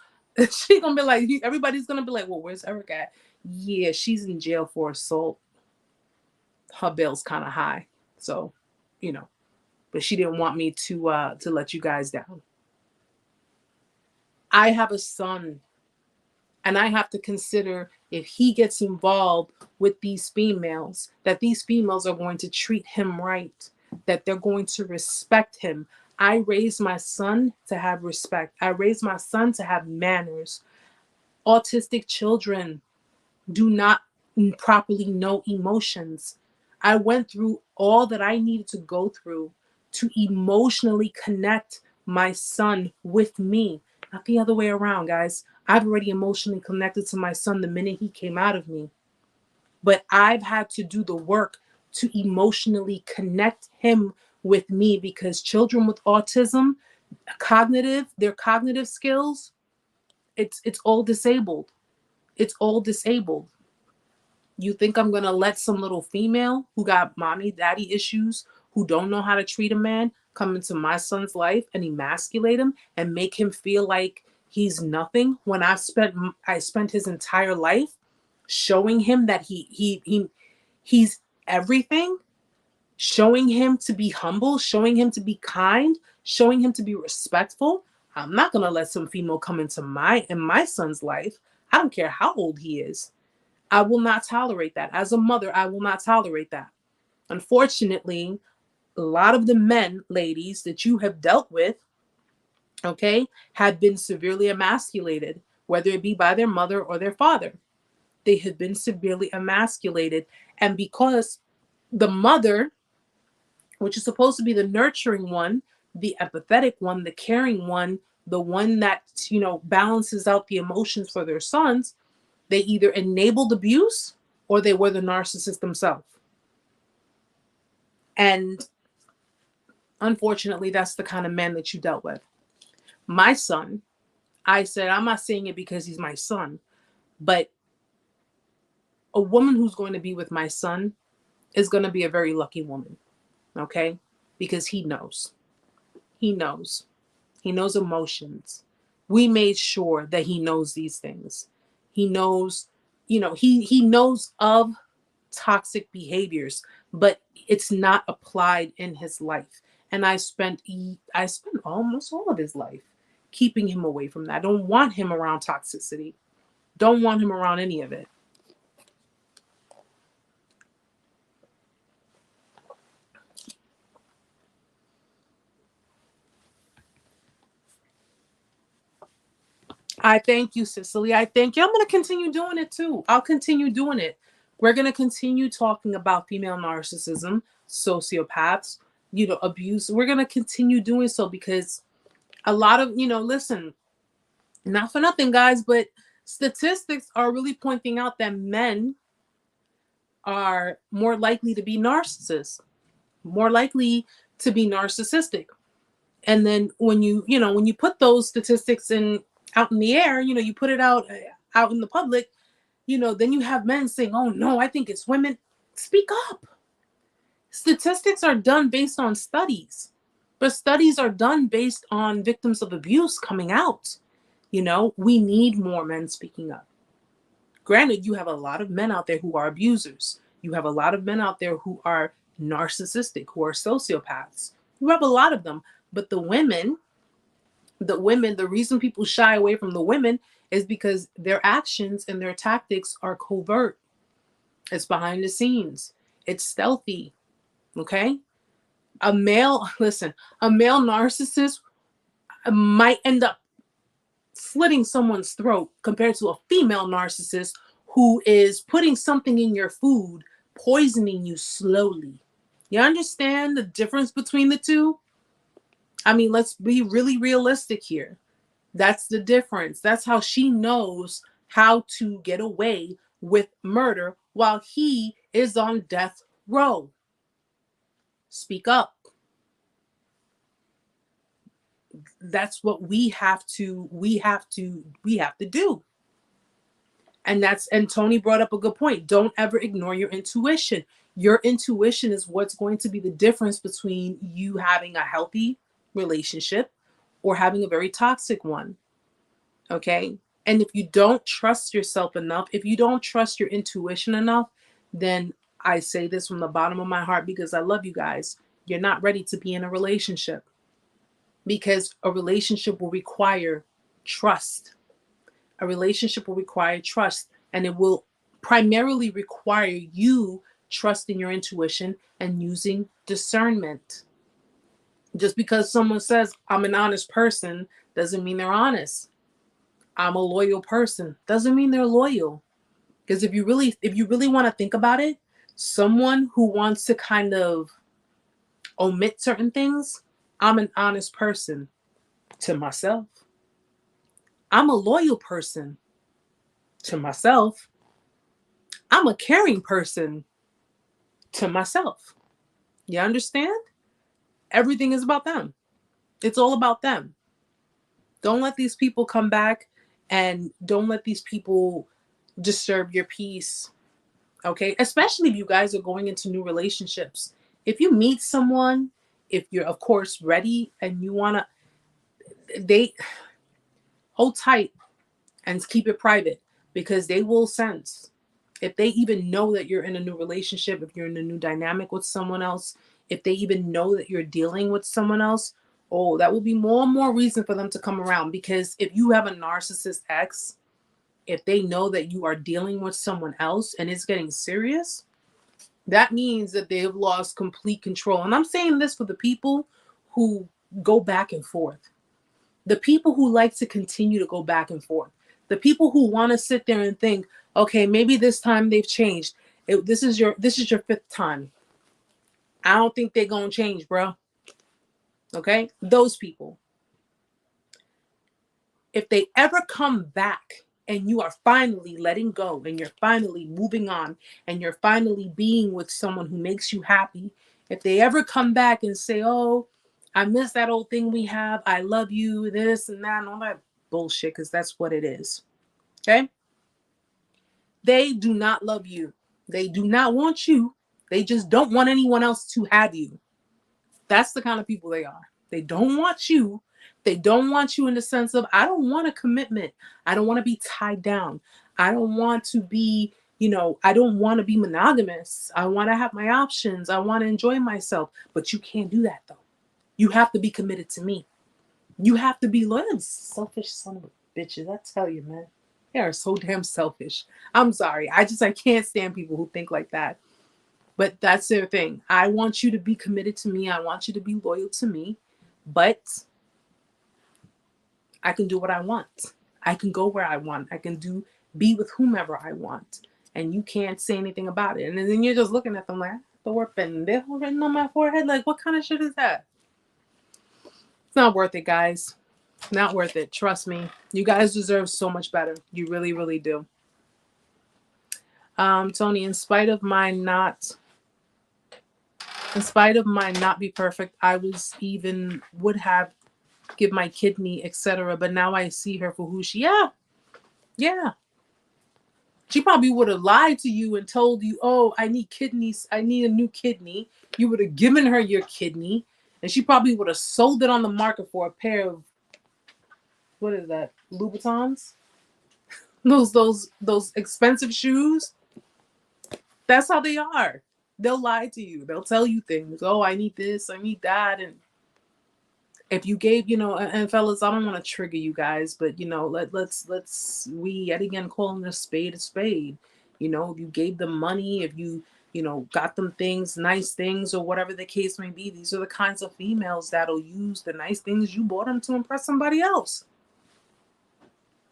she's gonna be like, everybody's gonna be like, well, where's Eric at? Yeah, she's in jail for assault. Her bail's kind of high, so, you know, but she didn't want me to let you guys down. I have a son, and I have to consider, if he gets involved with these females, that these females are going to treat him right, that they're going to respect him. I raised my son to have respect. I raised my son to have manners. Autistic children do not properly know emotions. I went through all that I needed to go through to emotionally connect my son with me. Not the other way around, guys. I've already emotionally connected to my son the minute he came out of me. But I've had to do the work to emotionally connect him with me, because children with autism, their cognitive skills, it's all disabled. It's all disabled. You think I'm going to let some little female who got mommy, daddy issues, who don't know how to treat a man, come into my son's life and emasculate him and make him feel like he's nothing when I spent his entire life showing him that he's everything, showing him to be humble, showing him to be kind, showing him to be respectful. I'm not going to let some female come into my son's life. I don't care how old he is. I will not tolerate that. As a mother, I will not tolerate that. Unfortunately, a lot of the men, ladies, that you have dealt with, okay, have been severely emasculated, whether it be by their mother or their father. They have been severely emasculated. And because the mother, which is supposed to be the nurturing one, the empathetic one, the caring one, the one that, balances out the emotions for their sons, they either enabled abuse or they were the narcissist themselves. And unfortunately, that's the kind of man that you dealt with. My son, I said, I'm not saying it because he's my son, but a woman who's going to be with my son is going to be a very lucky woman, okay? Because he knows. He knows. He knows emotions. We made sure that he knows these things. He knows, he knows of toxic behaviors, but it's not applied in his life. And I spent almost all of his life keeping him away from that. I don't want him around toxicity. Don't want him around any of it. I thank you, Cicely. I thank you. I'm going to continue doing it too. I'll continue doing it. We're going to continue talking about female narcissism, sociopaths, abuse. We're going to continue doing so because a lot of, listen, not for nothing, guys, but statistics are really pointing out that men are more likely to be narcissists, more likely to be narcissistic. And then when you put those statistics out in the air, you put it out in the public, then you have men saying, oh no, I think it's women. Speak up. Statistics are done based on studies, but studies are done based on victims of abuse coming out. We need more men speaking up. Granted, you have a lot of men out there who are abusers. You have a lot of men out there who are narcissistic, who are sociopaths. You have a lot of them, but the women, the reason people shy away from the women is because their actions and their tactics are covert. It's behind the scenes. It's stealthy. Okay? A male narcissist might end up slitting someone's throat compared to a female narcissist who is putting something in your food, poisoning you slowly. You understand the difference between the two? I mean, let's be really realistic here. That's the difference. That's how she knows how to get away with murder while he is on death row. Speak up. That's what we have to do. And Tony brought up a good point. Don't ever ignore your intuition. Your intuition is what's going to be the difference between you having a healthy relationship or having a very toxic one. Okay? And if you don't trust yourself enough, if you don't trust your intuition enough, then I say this from the bottom of my heart because I love you guys. You're not ready to be in a relationship because a relationship will require trust. A relationship will require trust, and it will primarily require you trusting your intuition and using discernment. Just because someone says, I'm an honest person, doesn't mean they're honest. I'm a loyal person, doesn't mean they're loyal. Because if you really want to think about it, someone who wants to kind of omit certain things, I'm an honest person to myself. I'm a loyal person to myself. I'm a caring person to myself. You understand? Everything is about them. It's all about them. Don't let these people come back and don't let these people disturb your peace. Okay, especially if you guys are going into new relationships. If you meet someone, if you're of course ready and you want to date, hold tight and keep it private, because they will sense if they even know that you're in a new relationship, if you're in a new dynamic with someone else, if they even know that you're dealing with someone else. Oh, that will be more and more reason for them to come around. Because if you have a narcissist ex, if they know that you are dealing with someone else and it's getting serious, that means that they have lost complete control. And I'm saying this for the people who go back and forth, the people who like to continue to go back and forth, the people who want to sit there and think, okay, maybe this time they've changed. This is your fifth time. I don't think they're gonna change, bro. Okay, those people, if they ever come back and you are finally letting go and you're finally moving on and you're finally being with someone who makes you happy, if they ever come back and say, oh, I miss that old thing we have, I love you, this and that and all that bullshit, because that's what it is. Okay, they do not love you, they do not want you, they just don't want anyone else to have you. That's the kind of people they are. They don't want you. They don't want you in the sense of, I don't want a commitment. I don't want to be tied down. I don't want to be, I don't want to be monogamous. I want to have my options. I want to enjoy myself. But you can't do that, though. You have to be committed to me. You have to be loyal. Selfish son of a bitches. I tell you, man. They are so damn selfish. I'm sorry. I can't stand people who think like that. But that's their thing. I want you to be committed to me. I want you to be loyal to me. But I can do what I want. I can go where I want. I can be with whomever I want. And you can't say anything about it. And then you're just looking at them like, the word pendejo written on my forehead. Like, what kind of shit is that? It's not worth it, guys. Not worth it. Trust me. You guys deserve so much better. You really, really do. Tony, in spite of my not be perfect, I would have give my kidney, etc. But now I see her for who she is. Yeah. She probably would have lied to you and told you, oh, I need kidneys. I need a new kidney. You would have given her your kidney. And she probably would have sold it on the market for a pair of, what is that, Louboutins? Those expensive shoes. That's how they are. They'll lie to you. They'll tell you things. Oh, I need this. I need that. And if you gave, and fellas, I don't want to trigger you guys, but we yet again calling a spade a spade. If you gave them money, if you got them things, nice things, or whatever the case may be, these are the kinds of females that'll use the nice things you bought them to impress somebody else.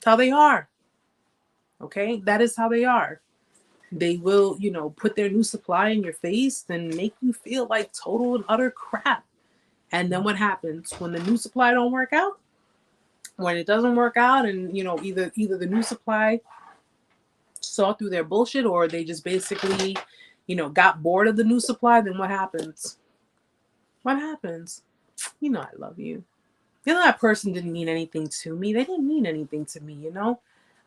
That's how they are. Okay, that is how they are. They will, put their new supply in your face and make you feel like total and utter crap. And then what happens when the new supply don't work out? When it doesn't work out, and either the new supply saw through their bullshit, or they just basically, got bored of the new supply, then what happens? What happens? I love you. That person didn't mean anything to me. They didn't mean anything to me,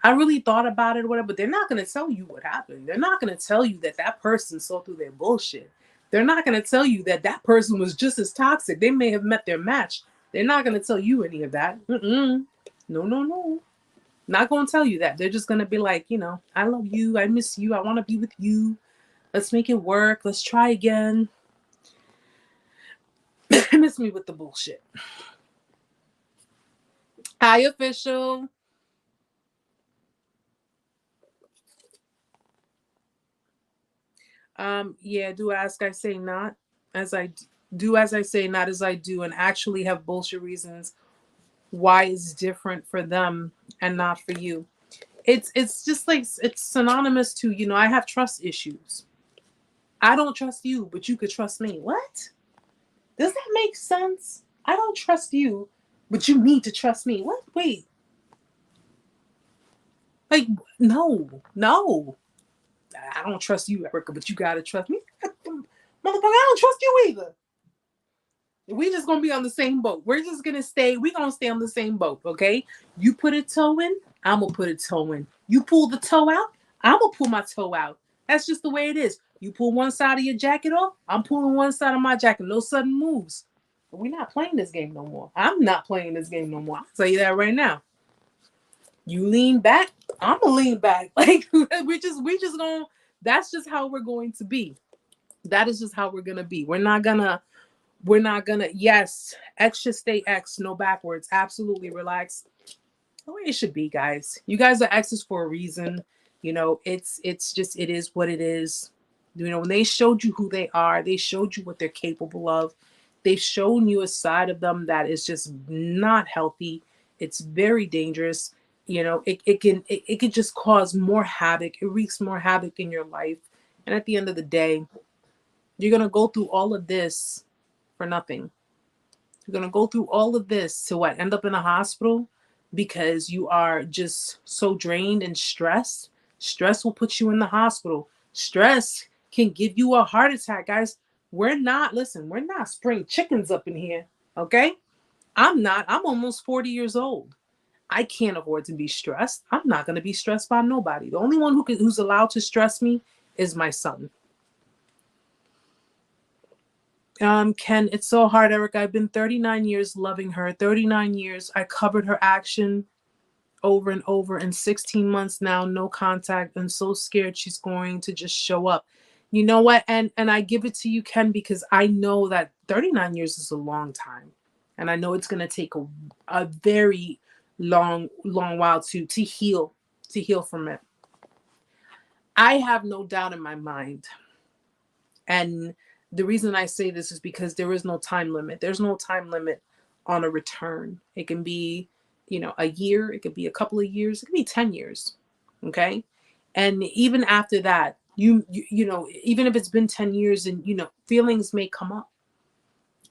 I really thought about it or whatever, but they're not going to tell you what happened. They're not going to tell you that person saw through their bullshit. They're not going to tell you that person was just as toxic. They may have met their match. They're not going to tell you any of that. No. Not going to tell you that. They're just going to be like, I love you. I miss you. I want to be with you. Let's make it work. Let's try again. Miss me with the bullshit. Hi, official. Yeah, do ask, I say not as I do, as I say, not as I do, and actually have bullshit reasons why it's different for them and not for you. It's just like, it's synonymous to, I have trust issues. I don't trust you, but you could trust me. What? Does that make sense? I don't trust you, but you need to trust me. What? Wait. Like, no. I don't trust you, Erica, but you gotta trust me. Motherfucker, I don't trust you either. We just gonna be on the same boat. We're gonna stay on the same boat, okay? You put a toe in, I'm gonna put a toe in. You pull the toe out, I'm gonna pull my toe out. That's just the way it is. You pull one side of your jacket off, I'm pulling one side of my jacket. No sudden moves. But we're not playing this game no more. I'm not playing this game no more. I'll tell you that right now. You lean back, I'm gonna lean back. Like we just gonna. That's just how we're going to be. That is just how we're gonna be. We're not gonna. Yes, X should stay X, no backwards. Absolutely, relax. The way it should be, guys. You guys are X's for a reason. You know, it's just it is what it is. You know, when they showed you who they are, they showed you what they're capable of. They've shown you a side of them that is just not healthy. It's very dangerous. You know, it can just cause more havoc. It wreaks more havoc in your life. And at the end of the day, you're gonna go through all of this for nothing. You're gonna go through all of this to what? End up in a hospital because you are just so drained and stressed. Stress will put you in the hospital. Stress can give you a heart attack, guys. We're not spring chickens up in here, okay? I'm not. I'm almost 40 years old. I can't afford to be stressed. I'm not going to be stressed by nobody. The only one who's allowed to stress me is my son. Ken, it's so hard, Eric. I've been 39 years loving her. 39 years. I covered her action over and over. In 16 months now, no contact. I'm so scared she's going to just show up. You know what? And I give it to you, Ken, because I know that 39 years is a long time. And I know it's going to take a very long while to heal from it. I have no doubt in my mind. And the reason I say this is because there is no time limit. There's no time limit on a return. It can be, you know, a year. It could be a couple of years. It could be 10 years. Okay. And even after that, you know, even if it's been 10 years and, you know, feelings may come up.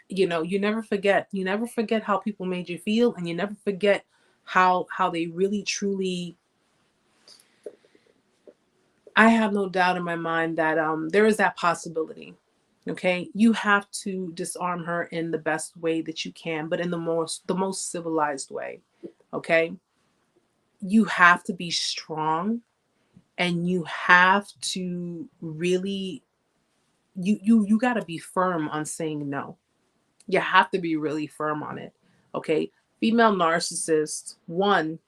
You know, you never forget. You never forget how people made you feel, and you never forget how they really truly. I have no doubt in my mind that there is that possibility. Okay, you have to disarm her in the best way that you can, but in the most civilized way. Okay, you have to be strong, and you have to really you got to be firm on saying no. You have to be really firm on it. Okay, female narcissists, one,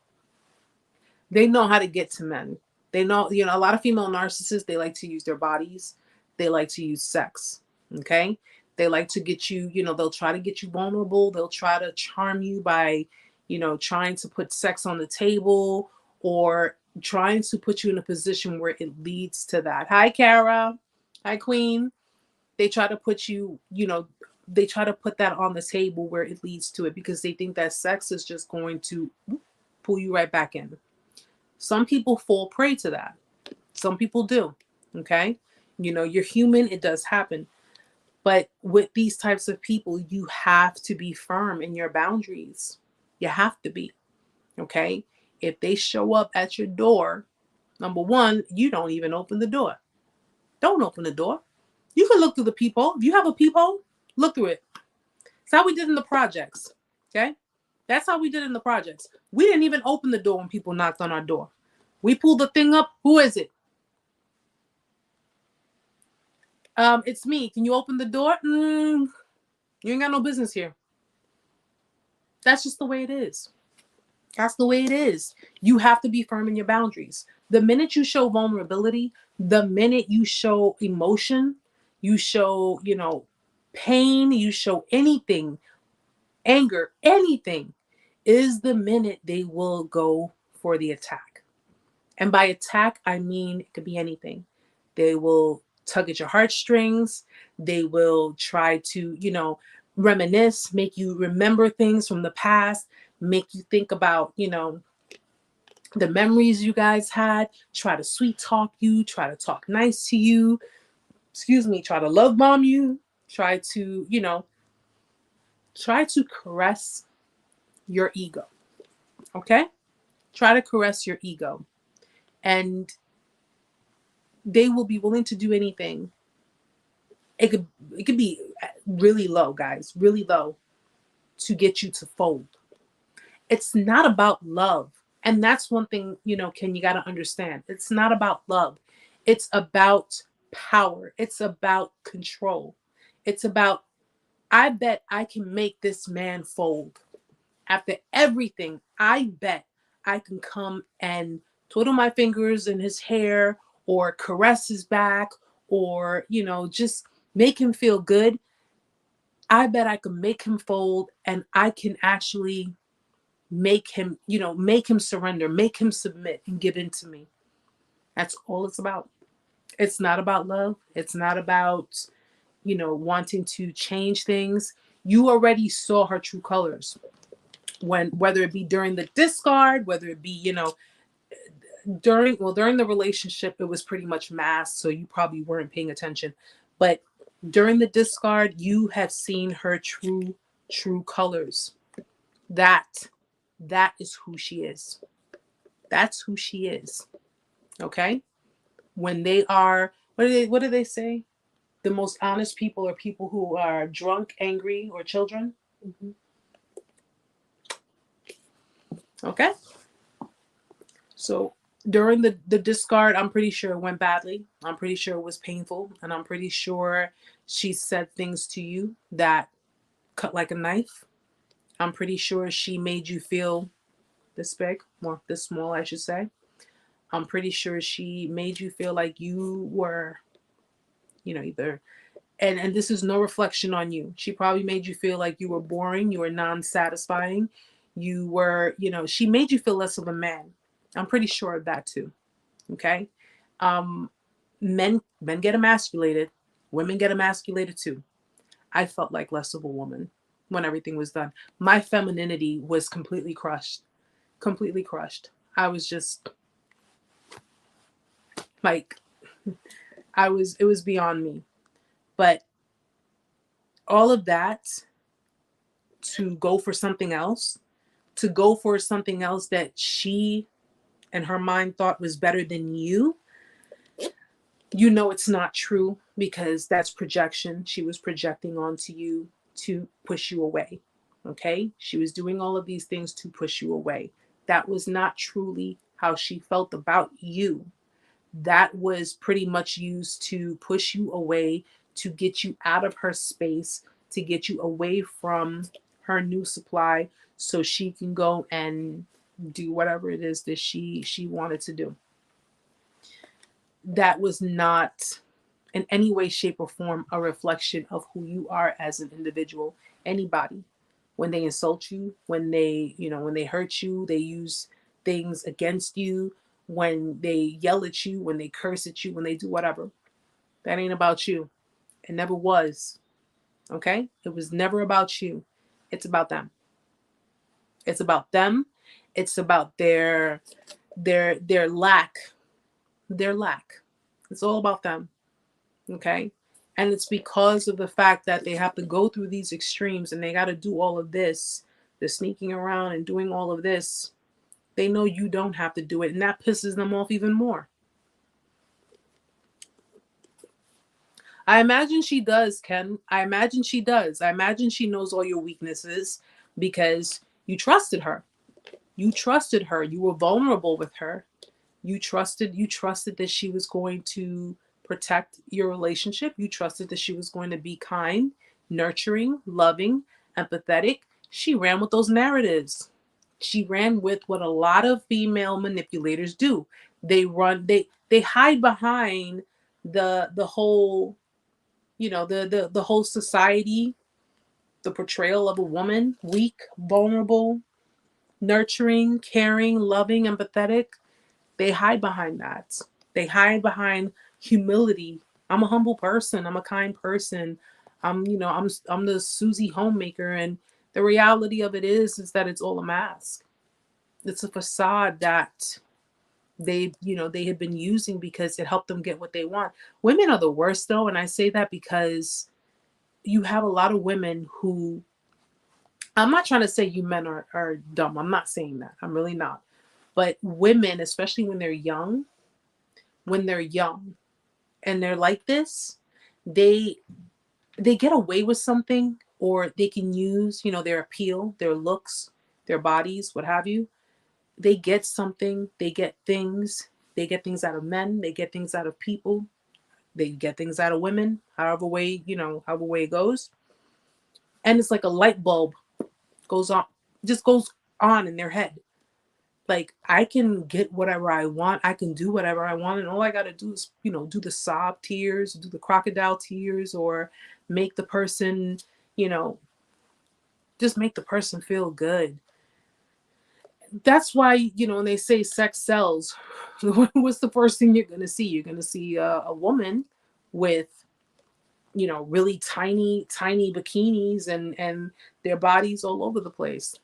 they know how to get to men. They know, you know, a lot of female narcissists, they like to use their bodies. They like to use sex. Okay. They like to get you, you know, they'll try to get you vulnerable. They'll try to charm you by, you know, trying to put sex on the table or trying to put you in a position where it leads to that. Hi, Kara. Hi, Queen. They try to put you, you know, they try to put that on the table where it leads to it because they think that sex is just going to pull you right back in. Some people fall prey to that. Some people do. Okay. You know, you're human. It does happen. But with these types of people, you have to be firm in your boundaries. You have to be. Okay. If they show up at your door, number one, you don't even open the door. Don't open the door. You can look through the peephole. If you have a peephole, look through it. It's how we did in the projects. Okay. That's how we did in the projects. We didn't even open the door when people knocked on our door. We pulled the thing up. Who is it? It's me. Can you open the door? You ain't got no business here. That's just the way it is. That's the way it is. You have to be firm in your boundaries. The minute you show vulnerability, the minute you show emotion, you show, you know, pain, you show anything, anger, anything, is the minute they will go for the attack. And by attack, I mean it could be anything. They will tug at your heartstrings. They will try to, you know, reminisce, make you remember things from the past, make you think about, you know, the memories you guys had, try to sweet talk you, try to talk nice to you, try to love bomb you, try to, you know, try to caress your ego. Okay? Try to caress your ego. And they will be willing to do anything. It could be really low, guys, really low, to get you to fold. It's not about love. And that's one thing, you know, Ken, you got to understand. It's not about love. It's about power. It's about control. It's about, I bet I can make this man fold. After everything, I bet I can come and twiddle my fingers in his hair or caress his back or, just make him feel good. I bet I can make him fold and I can actually make him, make him surrender, make him submit and give in to me. That's all it's about. It's not about love. It's not about, wanting to change things. You already saw her true colors. Whether it be during the discard, whether it be, during the relationship, it was pretty much masked, so you probably weren't paying attention. But during the discard, you have seen her true colors. That is who she is. That's who she is. Okay? When they are, what do they say? The most honest people are people who are drunk, angry, or children. Mm-hmm. Okay? So during the discard, I'm pretty sure it went badly. I'm pretty sure it was painful. And I'm pretty sure she said things to you that cut like a knife. I'm pretty sure she made you feel this big, or this small, I should say. I'm pretty sure she made you feel like you were, either, and this is no reflection on you. She probably made you feel like you were boring, you were non-satisfying, you were, she made you feel less of a man. I'm pretty sure of that too. Okay. Men get emasculated. Women get emasculated too. I felt like less of a woman when everything was done. My femininity was completely crushed. Completely crushed. I was just like, it was beyond me. But all of that to go for something else, that she and her mind thought was better than you, it's not true, because that's projection. She was projecting onto you to push you away. Okay? She was doing all of these things to push you away. That was not truly how she felt about you. That was pretty much used to push you away, to get you out of her space, to get you away from her new supply, so she can go and do whatever it is that she wanted to do. That was not in any way, shape, or form a reflection of who you are as an individual. Anybody, when they insult you, when they hurt you, they use things against you, when they yell at you, when they curse at you, when they do whatever, that ain't about you. It never was. Okay? It was never about you. It's about them. It's about them. It's about their lack. Their lack. It's all about them. Okay? And it's because of the fact that they have to go through these extremes and they got to do all of this, the sneaking around and doing all of this. They know you don't have to do it, and that pisses them off even more. I imagine she does, Ken. I imagine she does. I imagine she knows all your weaknesses because you trusted her. You trusted her. You were vulnerable with her. You trusted that she was going to protect your relationship. You trusted that she was going to be kind, nurturing, loving, empathetic. She ran with those narratives. She ran with what a lot of female manipulators do. They hide behind the whole, the whole society, the portrayal of a woman, weak, vulnerable, nurturing, caring, loving, empathetic. They hide behind that. They hide behind humility. I'm a humble person. I'm a kind person. I'm the Susie homemaker. And the reality of it is that it's all a mask. It's a facade that they had been using because it helped them get what they want. Women are the worst though. And I say that because you have a lot of women who, I'm not trying to say you men are dumb. I'm not saying that. I'm really not. But women, especially when they're young and they're like this, they get away with something, or they can use, their appeal, their looks, their bodies, what have you. They get something, they get things, They get things out of men. They get things out of people. They get things out of women, however way, however way it goes. And it's like a light bulb goes on, just goes on in their head. Like, I can get whatever I want. I can do whatever I want. And all I got to do is, do the sob tears, do the crocodile tears, or make the person, just make the person feel good. That's why, when they say sex sells, what's the first thing you're going to see? You're going to see a woman with, really tiny, tiny bikinis and their bodies all over the place.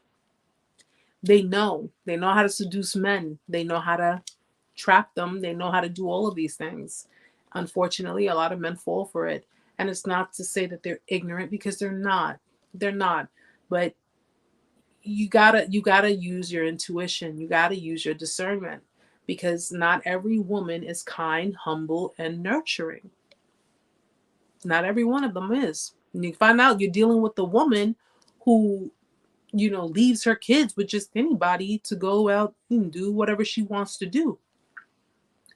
They know how to seduce men. They know how to trap them. They know how to do all of these things. Unfortunately, a lot of men fall for it. And it's not to say that they're ignorant, because they're not. They're not. But you gotta use your intuition. You gotta use your discernment, because not every woman is kind, humble, and nurturing. Not every one of them is. And you find out you're dealing with a woman who, leaves her kids with just anybody to go out and do whatever she wants to do.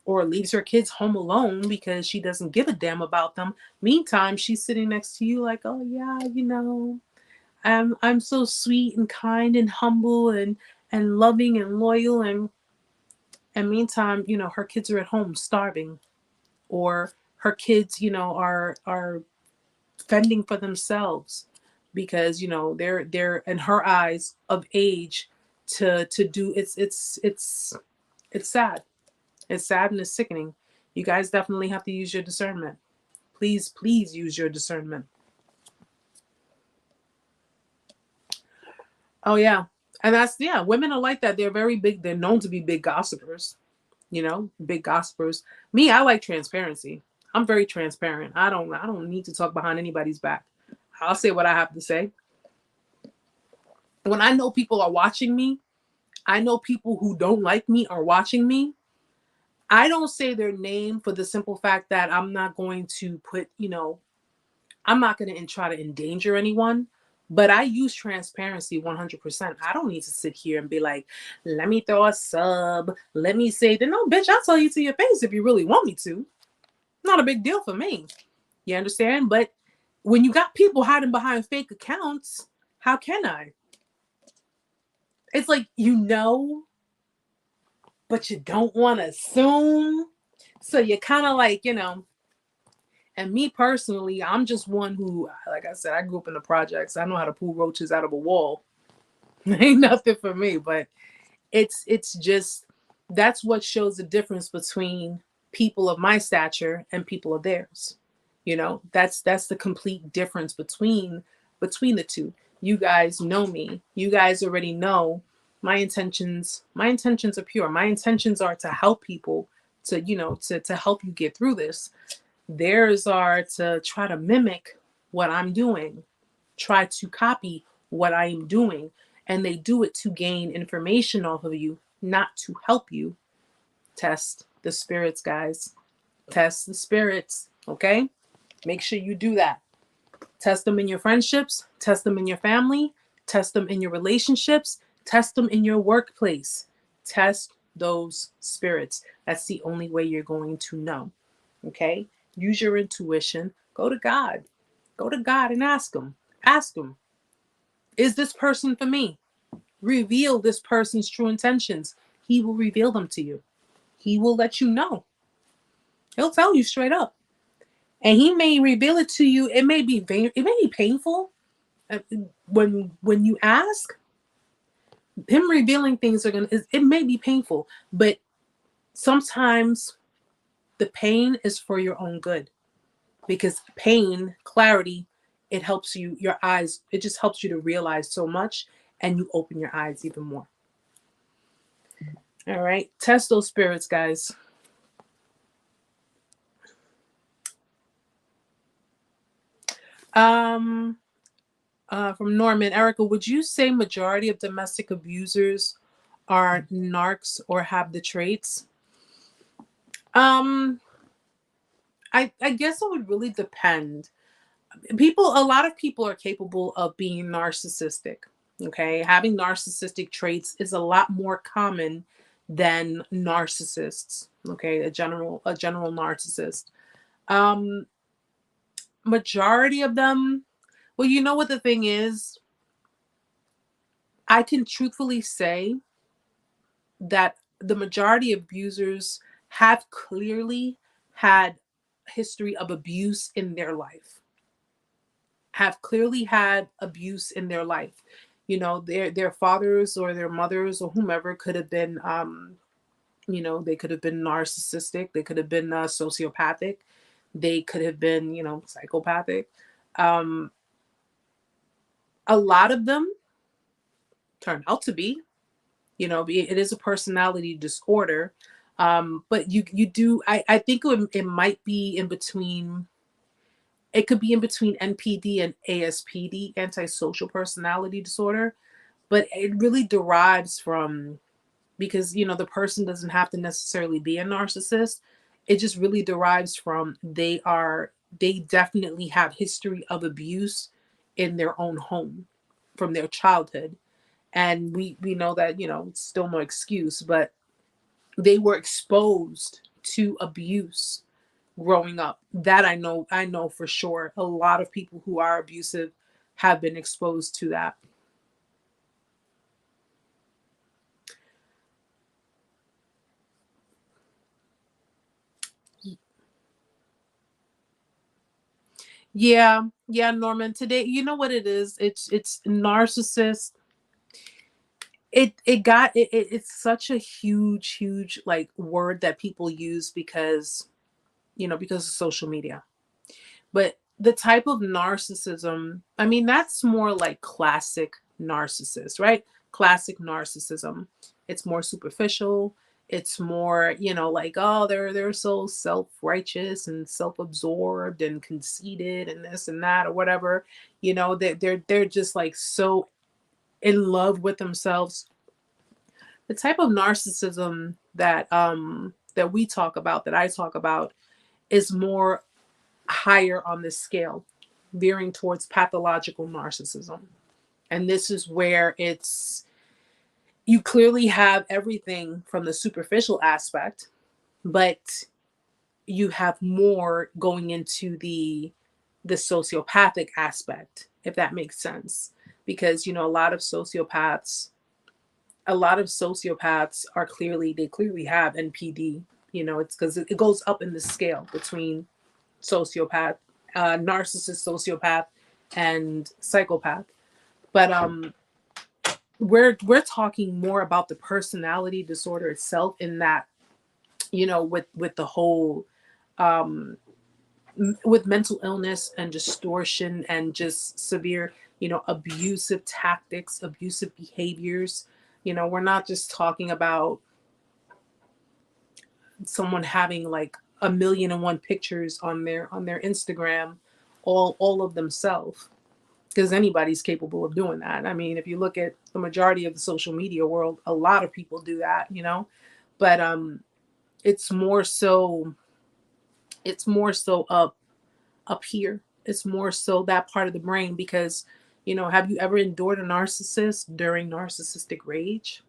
Or leaves her kids home alone because she doesn't give a damn about them. Meantime, she's sitting next to you like, oh yeah, I'm so sweet and kind and humble and loving and loyal, and meantime, her kids are at home starving, or her kids, are fending for themselves because they're in her eyes of age to do. It's sad. It's sad and it's sickening. You guys definitely have to use your discernment. Please use your discernment. Oh yeah. And women are like that. They're very big. They're known to be big gossipers. Big gossipers. Me, I like transparency. I'm very transparent. I don't need to talk behind anybody's back. I'll say what I have to say. When I know people are watching me, I know people who don't like me are watching me. I don't say their name for the simple fact that I'm not going to put, I'm not going to try to endanger anyone. But I use transparency 100%. I don't need to sit here and be like, let me throw a sub. Let me say that. No, bitch, I'll tell you to your face if you really want me to. Not a big deal for me. You understand? But when you got people hiding behind fake accounts, how can I? It's like, but you don't want to assume. So you're kind of like, and me personally, I'm just one who, like I said, I grew up in the projects. I know how to pull roaches out of a wall. Ain't nothing for me, but it's just, that's what shows the difference between people of my stature and people of theirs. That's the complete difference between the two. You guys know me. You guys already know my intentions. My intentions are pure. My intentions are to help people, to help you get through this. Theirs are to try to mimic what I'm doing, try to copy what I am doing. And they do it to gain information off of you, not to help you. Test the spirits, guys. Test the spirits, okay? Make sure you do that. Test them in your friendships, test them in your family, test them in your relationships, test them in your workplace. Test those spirits. That's the only way you're going to know, okay? Use your intuition. Go to God. Go to God and ask him. Ask him, is this person for me? Reveal this person's true intentions. He will reveal them to you. He will let you know. He'll tell you straight up. And he may reveal it to you. It may be painful when you ask. Him revealing things it may be painful, but sometimes the pain is for your own good, because pain, clarity, it helps you, your eyes, it just helps you to realize so much, and you open your eyes even more. All right. Test those spirits, guys. From Norman, Erica, would you say majority of domestic abusers are narcs or have the traits? I guess it would really depend. A lot of people are capable of being narcissistic. Okay, having narcissistic traits is a lot more common than narcissists. Okay, a general narcissist. Um, Majority of them, well, you know what the thing is? I can truthfully say that the majority of abusers have clearly had history of abuse in their life. Have clearly had abuse in their life. You know, their fathers or their mothers or whomever could have been they could have been narcissistic, they could have been sociopathic, they could have been, psychopathic. Um a lot of them turn out to be, it is a personality disorder. But you do, I think it might be in between. It could be in between NPD and ASPD, antisocial personality disorder, but it really derives from, because the person doesn't have to necessarily be a narcissist. It just really derives from they definitely have history of abuse in their own home from their childhood. And we know that, it's still no excuse, but they were exposed to abuse growing up. That I know for sure. A lot of people who are abusive have been exposed to that. Yeah, Norman. Today, you know what it is? It's narcissist. It's such a huge like word that people use because of social media. But the type of narcissism, I mean, that's more like classic narcissist, right? Classic narcissism. It's more superficial. It's more, like, oh, they're so self-righteous and self-absorbed and conceited and this and that or whatever. They're just like so in love with themselves. The type of narcissism that we talk about, that I talk about, is more higher on this scale, veering towards pathological narcissism. And this is where you clearly have everything from the superficial aspect, but you have more going into the sociopathic aspect, if that makes sense. Because a lot of sociopaths they clearly have NPD. It's because it goes up in the scale between sociopath, narcissist, sociopath, and psychopath. But we're talking more about the personality disorder itself, in that, with the whole, um, with mental illness and distortion and just severe, abusive tactics, abusive behaviors. We're not just talking about someone having like 1,000,001 pictures on their Instagram, all of themselves, because anybody's capable of doing that. I mean, if you look at the majority of the social media world, a lot of people do that. But it's more so up here. It's more so that part of the brain, because have you ever endured a narcissist during narcissistic rage?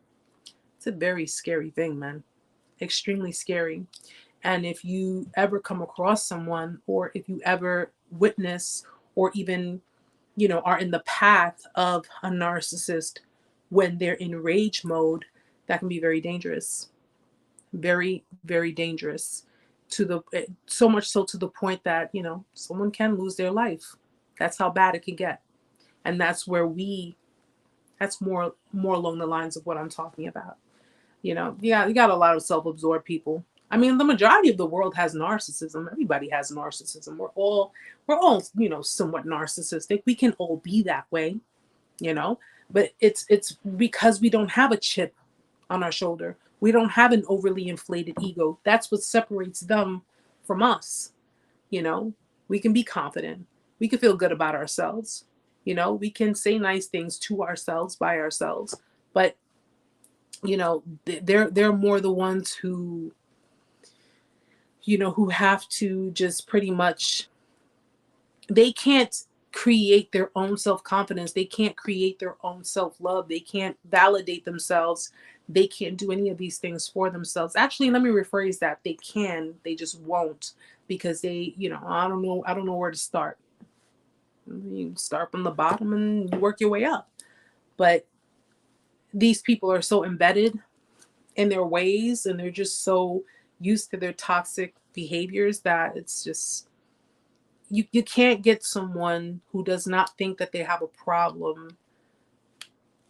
It's a very scary thing, man. Extremely scary. And if you ever come across someone, or if you ever witness, or even, are in the path of a narcissist when they're in rage mode, that can be very dangerous. Very, very dangerous. So much so, to the point that, someone can lose their life. That's how bad it can get. And that's more along the lines of what I'm talking about. Yeah, you got a lot of self-absorbed people. I mean, the majority of the world has narcissism. Everybody has narcissism. We're all, somewhat narcissistic. We can all be that way, you know. But it's because we don't have a chip on our shoulder. We don't have an overly inflated ego. That's what separates them from us. You know, we can be confident. We can feel good about ourselves. We can say nice things to ourselves by ourselves. But they're more the ones who have to just pretty much, they can't create their own self-confidence. They can't create their own self-love. They can't validate themselves. They can't do any of these things for themselves. Actually, let me rephrase that. They can, they just won't, because they, I don't know where to start. You start from the bottom and you work your way up. But these people are so embedded in their ways, and they're just so used to their toxic behaviors that it's just, you can't get someone who does not think that they have a problem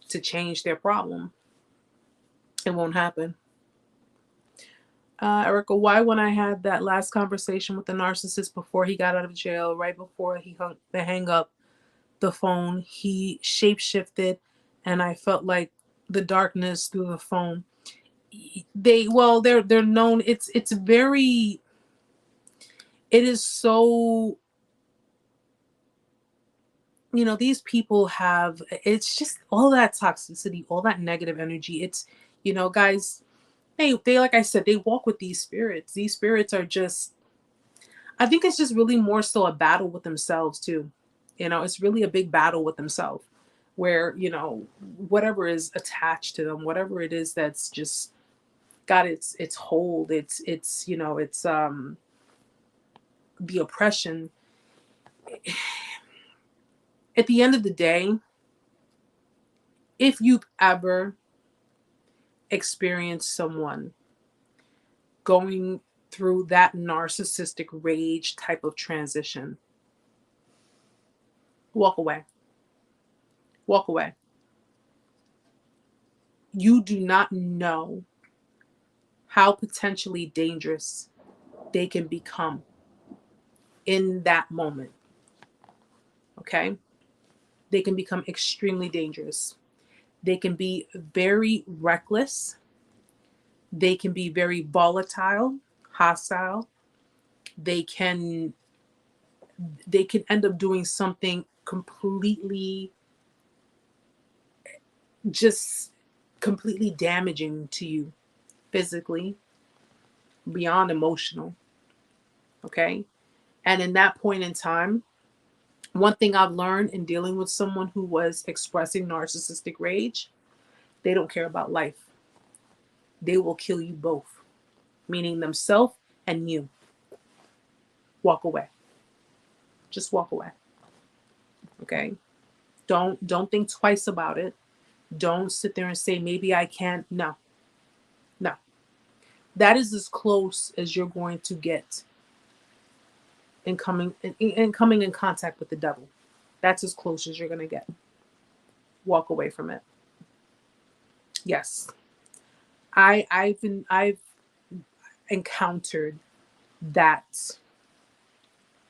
to change their problem. It won't happen. Erica, why when I had that last conversation with the narcissist before he got out of jail, right before he hang up the phone, he shapeshifted, and I felt like the darkness through the phone. They're known. It is so, these people have, it's just all that toxicity, all that negative energy. It's, guys, they like I said, they walk with these spirits. These spirits are just, I think it's just really more so a battle with themselves too. It's really a big battle with themselves where, whatever is attached to them, whatever it is that's just got its hold, it's the oppression. At the end of the day, if you've ever experienced someone going through that narcissistic rage type of transition, walk away. Walk away. You do not know how potentially dangerous they can become in that moment. Okay? They can become extremely dangerous. They can be very reckless. They can be very volatile, hostile. They can end up doing something completely damaging to you physically, beyond emotional. Okay? And in that point in time, one thing I've learned in dealing with someone who was expressing narcissistic rage, they don't care about life. They will kill you both, meaning themselves and you. Walk away. Just walk away. Okay? Don't think twice about it. Don't sit there and say, maybe I can't. No. That is as close as you're going to get in coming in contact with the devil. That's as close as you're going to get. Walk away from it. Yes. I've encountered that.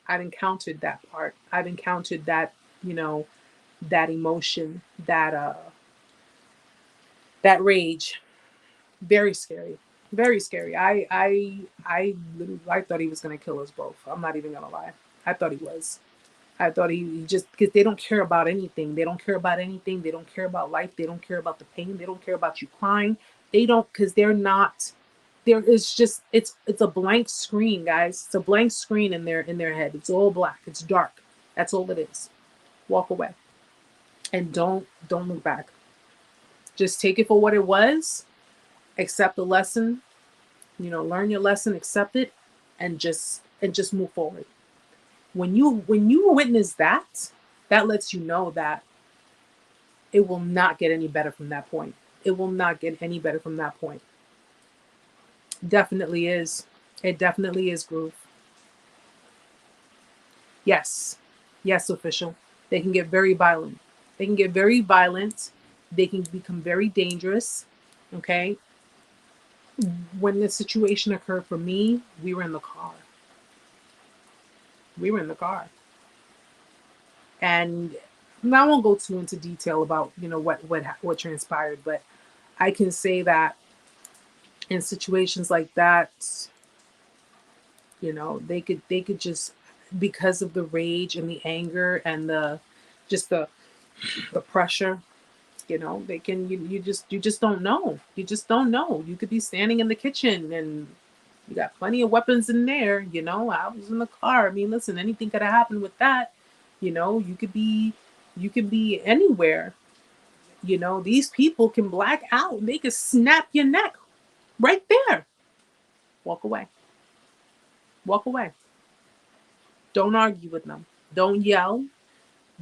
I've encountered that part. I've encountered that, that emotion, that rage. Very scary. Very scary. I thought he was going to kill us both. I'm not even going to lie. I thought he was. I thought he just, because they don't care about anything. They don't care about anything. They don't care about life. They don't care about the pain. They don't care about you crying. They don't, because they're not, there is just, it's a blank screen, guys. It's a blank screen in their head. It's all black. It's dark. That's all it is. Walk away. And don't look back. Just take it for what it was. Accept the lesson, learn your lesson, accept it, and just move forward. When you witness that lets you know that it will not get any better from that point. It will not get any better from that point. Definitely is. It definitely is, Groove. Yes, official. They can get very violent. They can become very dangerous. Okay. When the situation occurred for me, we were in the car. And I won't go too into detail about, what transpired, but I can say that in situations like that, they could just, because of the rage and the anger and the pressure, they can, you just don't know. You just don't know. You could be standing in the kitchen and you got plenty of weapons in there. I was in the car. I mean, listen, anything could have happened with that. You could be anywhere You know, these people can black out. They can snap your neck right there. Walk away. Walk away. Don't argue with them. Don't yell.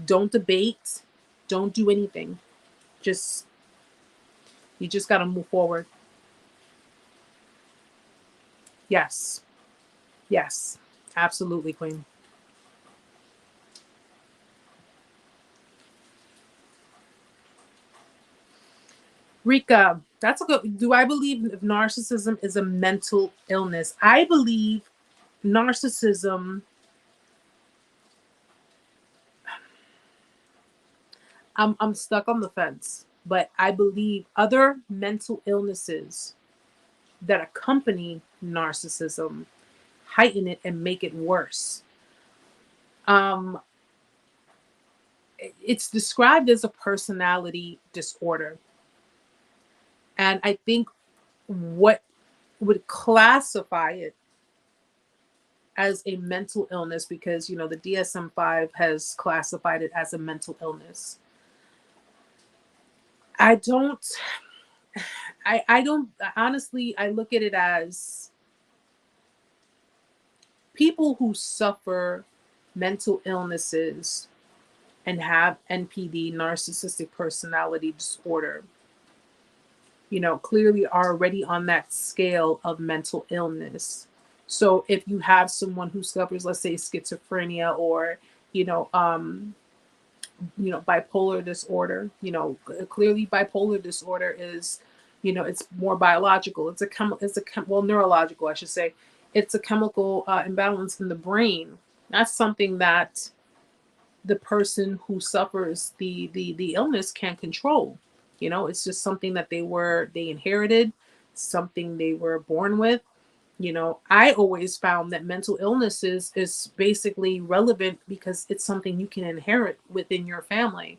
Don't debate. Don't do anything. Just, you just got to move forward. Yes. Yes. Absolutely, Queen. Rika, that's a good. Do I believe narcissism is a mental illness? I believe narcissism. I'm stuck on the fence, but I believe other mental illnesses that accompany narcissism heighten it and make it worse. Um, it's described as a personality disorder, and I think what would classify it as a mental illness, because you know the DSM-5 has classified it as a mental illness. I don't honestly, I look at it as people who suffer mental illnesses and have NPD, narcissistic personality disorder, you know, clearly are already on that scale of mental illness. So if you have someone who suffers, let's say schizophrenia, or, you know, bipolar disorder, you know, clearly bipolar disorder is, you know, it's more biological. Well, neurological, I should say. It's a chemical imbalance in the brain. That's something that the person who suffers the illness can't control. You know, it's just something that they inherited, something they were born with. You know, I always found that mental illnesses is basically relevant because it's something you can inherit within your family.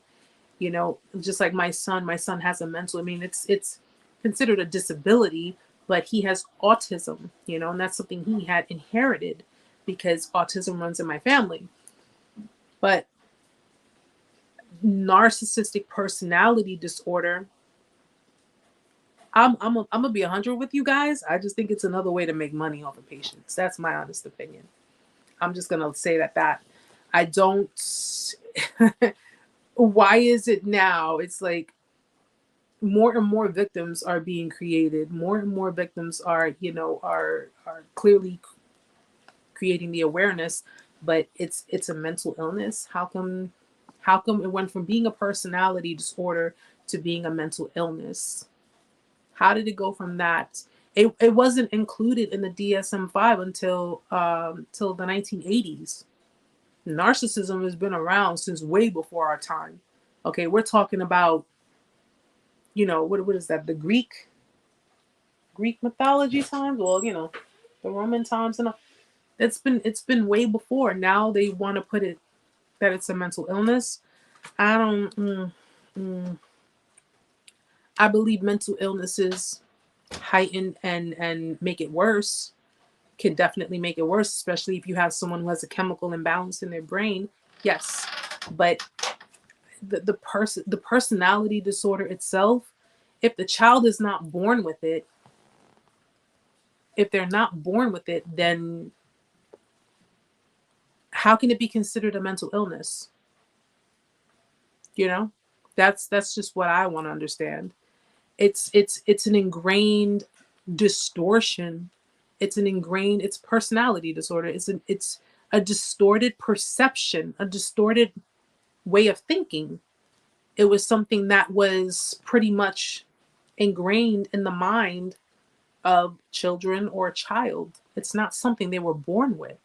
You know, just like my son has a mental, I mean, it's considered a disability, but he has autism, you know, and that's something he had inherited because autism runs in my family. But narcissistic personality disorder, I'm gonna be 100 with you guys. I just think it's another way to make money off of patients. That's my honest opinion. I'm just gonna say that I don't. Why is it now? It's like more and more victims are being created. More and more victims are, you know, are clearly creating the awareness, but it's a mental illness. How come it went from being a personality disorder to being a mental illness? How did it go from that? It wasn't included in the DSM-5 until till the 1980s. Narcissism has been around since way before our time. Okay, we're talking about, you know, what is that? The Greek mythology times? Well, you know, the Roman times, and all. It's been way before. Now they want to put it that it's a mental illness. I don't. I believe mental illnesses heighten and make it worse. Can definitely make it worse, especially if you have someone who has a chemical imbalance in their brain. Yes, but the personality disorder itself, if the child is not born with it, if they're not born with it, then how can it be considered a mental illness? You know, that's just what I want to understand. It's an ingrained distortion. It's personality disorder. It's a distorted perception, a distorted way of thinking. It was something that was pretty much ingrained in the mind of children or a child. It's not something they were born with.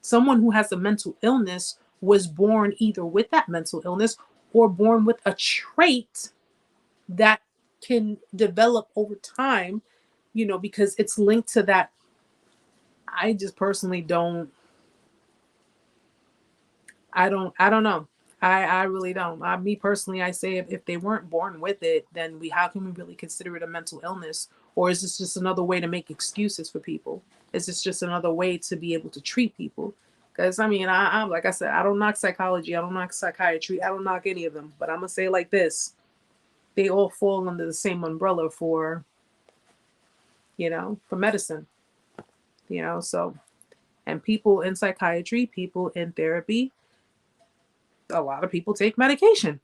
Someone who has a mental illness was born either with that mental illness or born with a trait that can develop over time, you know, because it's linked to that. I just personally I don't know. I really don't. Me personally, I say if they weren't born with it, then how can we really consider it a mental illness? Or is this just another way to make excuses for people? Is this just another way to be able to treat people? Because I mean, I'm like I said, I don't knock psychology, I don't knock psychiatry, I don't knock any of them. But I'm gonna say it like this: they all fall under the same umbrella for, for medicine, so, and people in psychiatry, people in therapy, a lot of people take medication.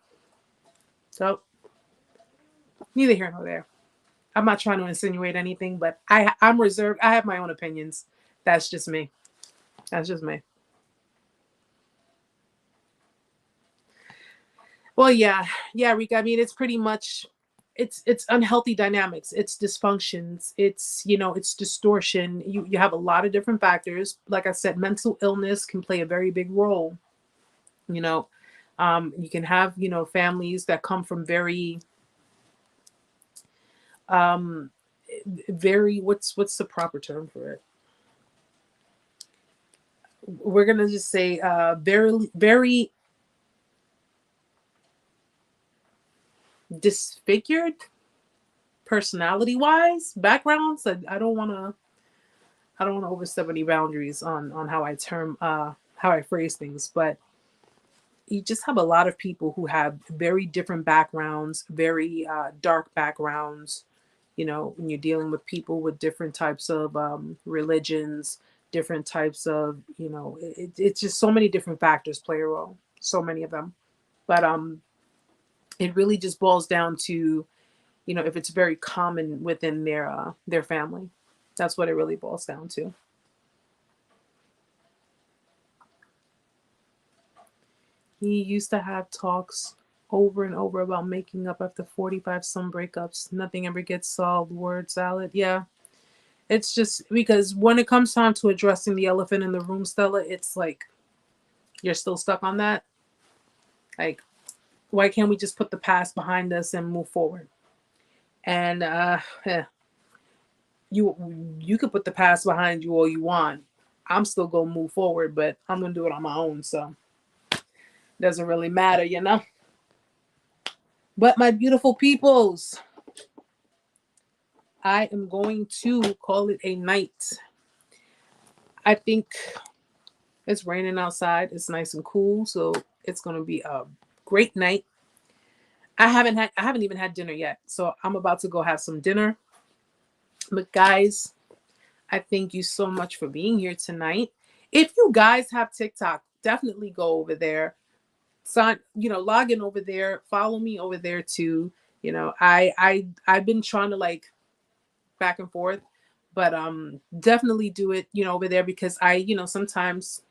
So neither here nor there. I'm not trying to insinuate anything, but I'm reserved. I have my own opinions. That's just me. That's just me. Well, yeah, Rika. I mean, it's pretty much, it's unhealthy dynamics. It's dysfunctions. It's distortion. You have a lot of different factors. Like I said, mental illness can play a very big role. You can have families that come from very very what's the proper term for it? We're gonna just say very very disfigured personality wise backgrounds. I don't want to overstep any boundaries on how I phrase things, but you just have a lot of people who have very different backgrounds, very dark backgrounds. When you're dealing with people with different types of religions, different types of, it's just so many different factors play a role, so many of them. But it really just boils down to, if it's very common within their family. That's what it really boils down to. He used to have talks over and over about making up after 45 some breakups. Nothing ever gets solved. Word salad. Yeah. It's just because when it comes time to addressing the elephant in the room, Stella, it's like you're still stuck on that. Like, why can't we just put the past behind us and move forward? And you could put the past behind you all you want. I'm still gonna move forward, but I'm gonna do it on my own. So doesn't really matter, But my beautiful peoples, I am going to call it a night. I think it's raining outside. It's nice and cool, so it's gonna be a great night. I haven't even had dinner yet, so I'm about to go have some dinner. But guys, I thank you so much for being here tonight. If you guys have TikTok, definitely go over there. Log in over there. Follow me over there too. I've been trying to like back and forth, but definitely do it, over there because sometimes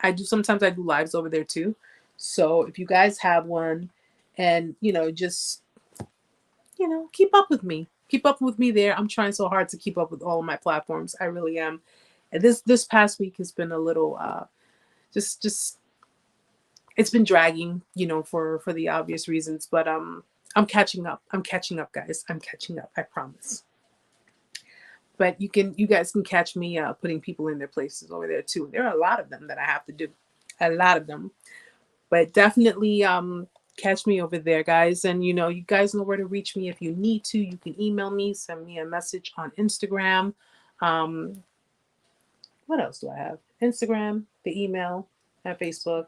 I do lives over there too. So if you guys have one and just keep up with me. Keep up with me there. I'm trying so hard to keep up with all of my platforms. I really am. And this past week has been a little just it's been dragging, for the obvious reasons, but I'm catching up. I'm catching up, guys. I'm catching up. I promise. But you guys can catch me putting people in their places over there too. There are a lot of them that I have to do. A lot of them. But definitely catch me over there, guys. And you guys know where to reach me if you need to. You can email me, send me a message on Instagram. What else do I have? Instagram, the email, and Facebook.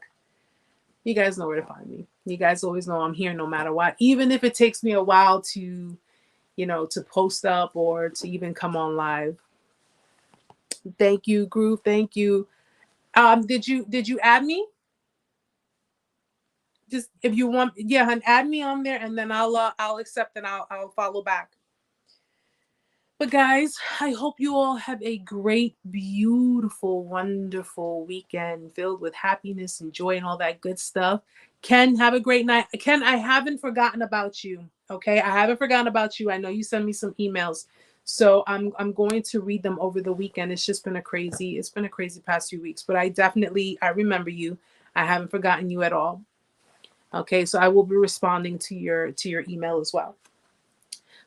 You guys know where to find me. You guys always know I'm here no matter what. Even if it takes me a while to, to post up or to even come on live. Thank you, Groove. Thank you. Did you add me? Just if you want, yeah, hun, add me on there, and then I'll accept and I'll follow back. But guys, I hope you all have a great, beautiful, wonderful weekend filled with happiness and joy and all that good stuff. Ken, have a great night. Ken, I haven't forgotten about you. Okay, I haven't forgotten about you. I know you sent me some emails, so I'm going to read them over the weekend. It's been a crazy past few weeks, but I remember you. I haven't forgotten you at all. Okay, so I will be responding to your email as well.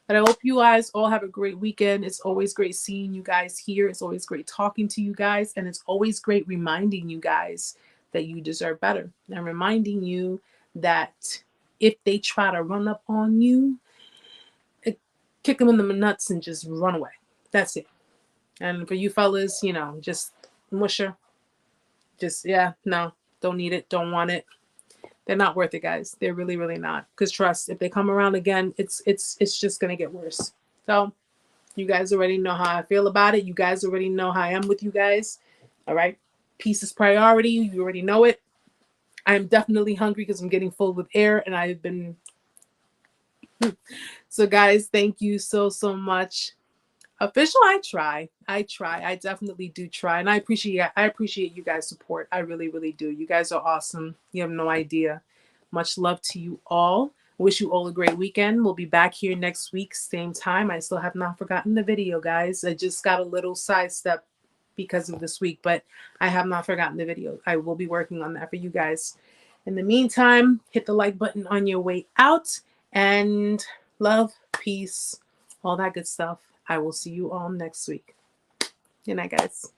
But I hope you guys all have a great weekend. It's always great seeing you guys here. It's always great talking to you guys. And it's always great reminding you guys that you deserve better. And reminding you that if they try to run up on you, kick them in the nuts and just run away. That's it. And for you fellas, just musher. Just, no, don't need it. Don't want it. They're not worth it, guys. They're really, really not. Because trust, if they come around again, it's just gonna get worse. So you guys already know how I feel about it. You guys already know how I am with you guys. All right. Peace is priority. You already know it. I'm definitely hungry because I'm getting full with air and I've been. So guys, thank you so much. Official, I try. I definitely do try. And I appreciate you guys' support. I really, really do. You guys are awesome. You have no idea. Much love to you all. Wish you all a great weekend. We'll be back here next week, same time. I still have not forgotten the video, guys. I just got a little sidestep because of this week, but I have not forgotten the video. I will be working on that for you guys. In the meantime, hit the like button on your way out, and love, peace, all that good stuff. I will see you all next week. Good night, guys.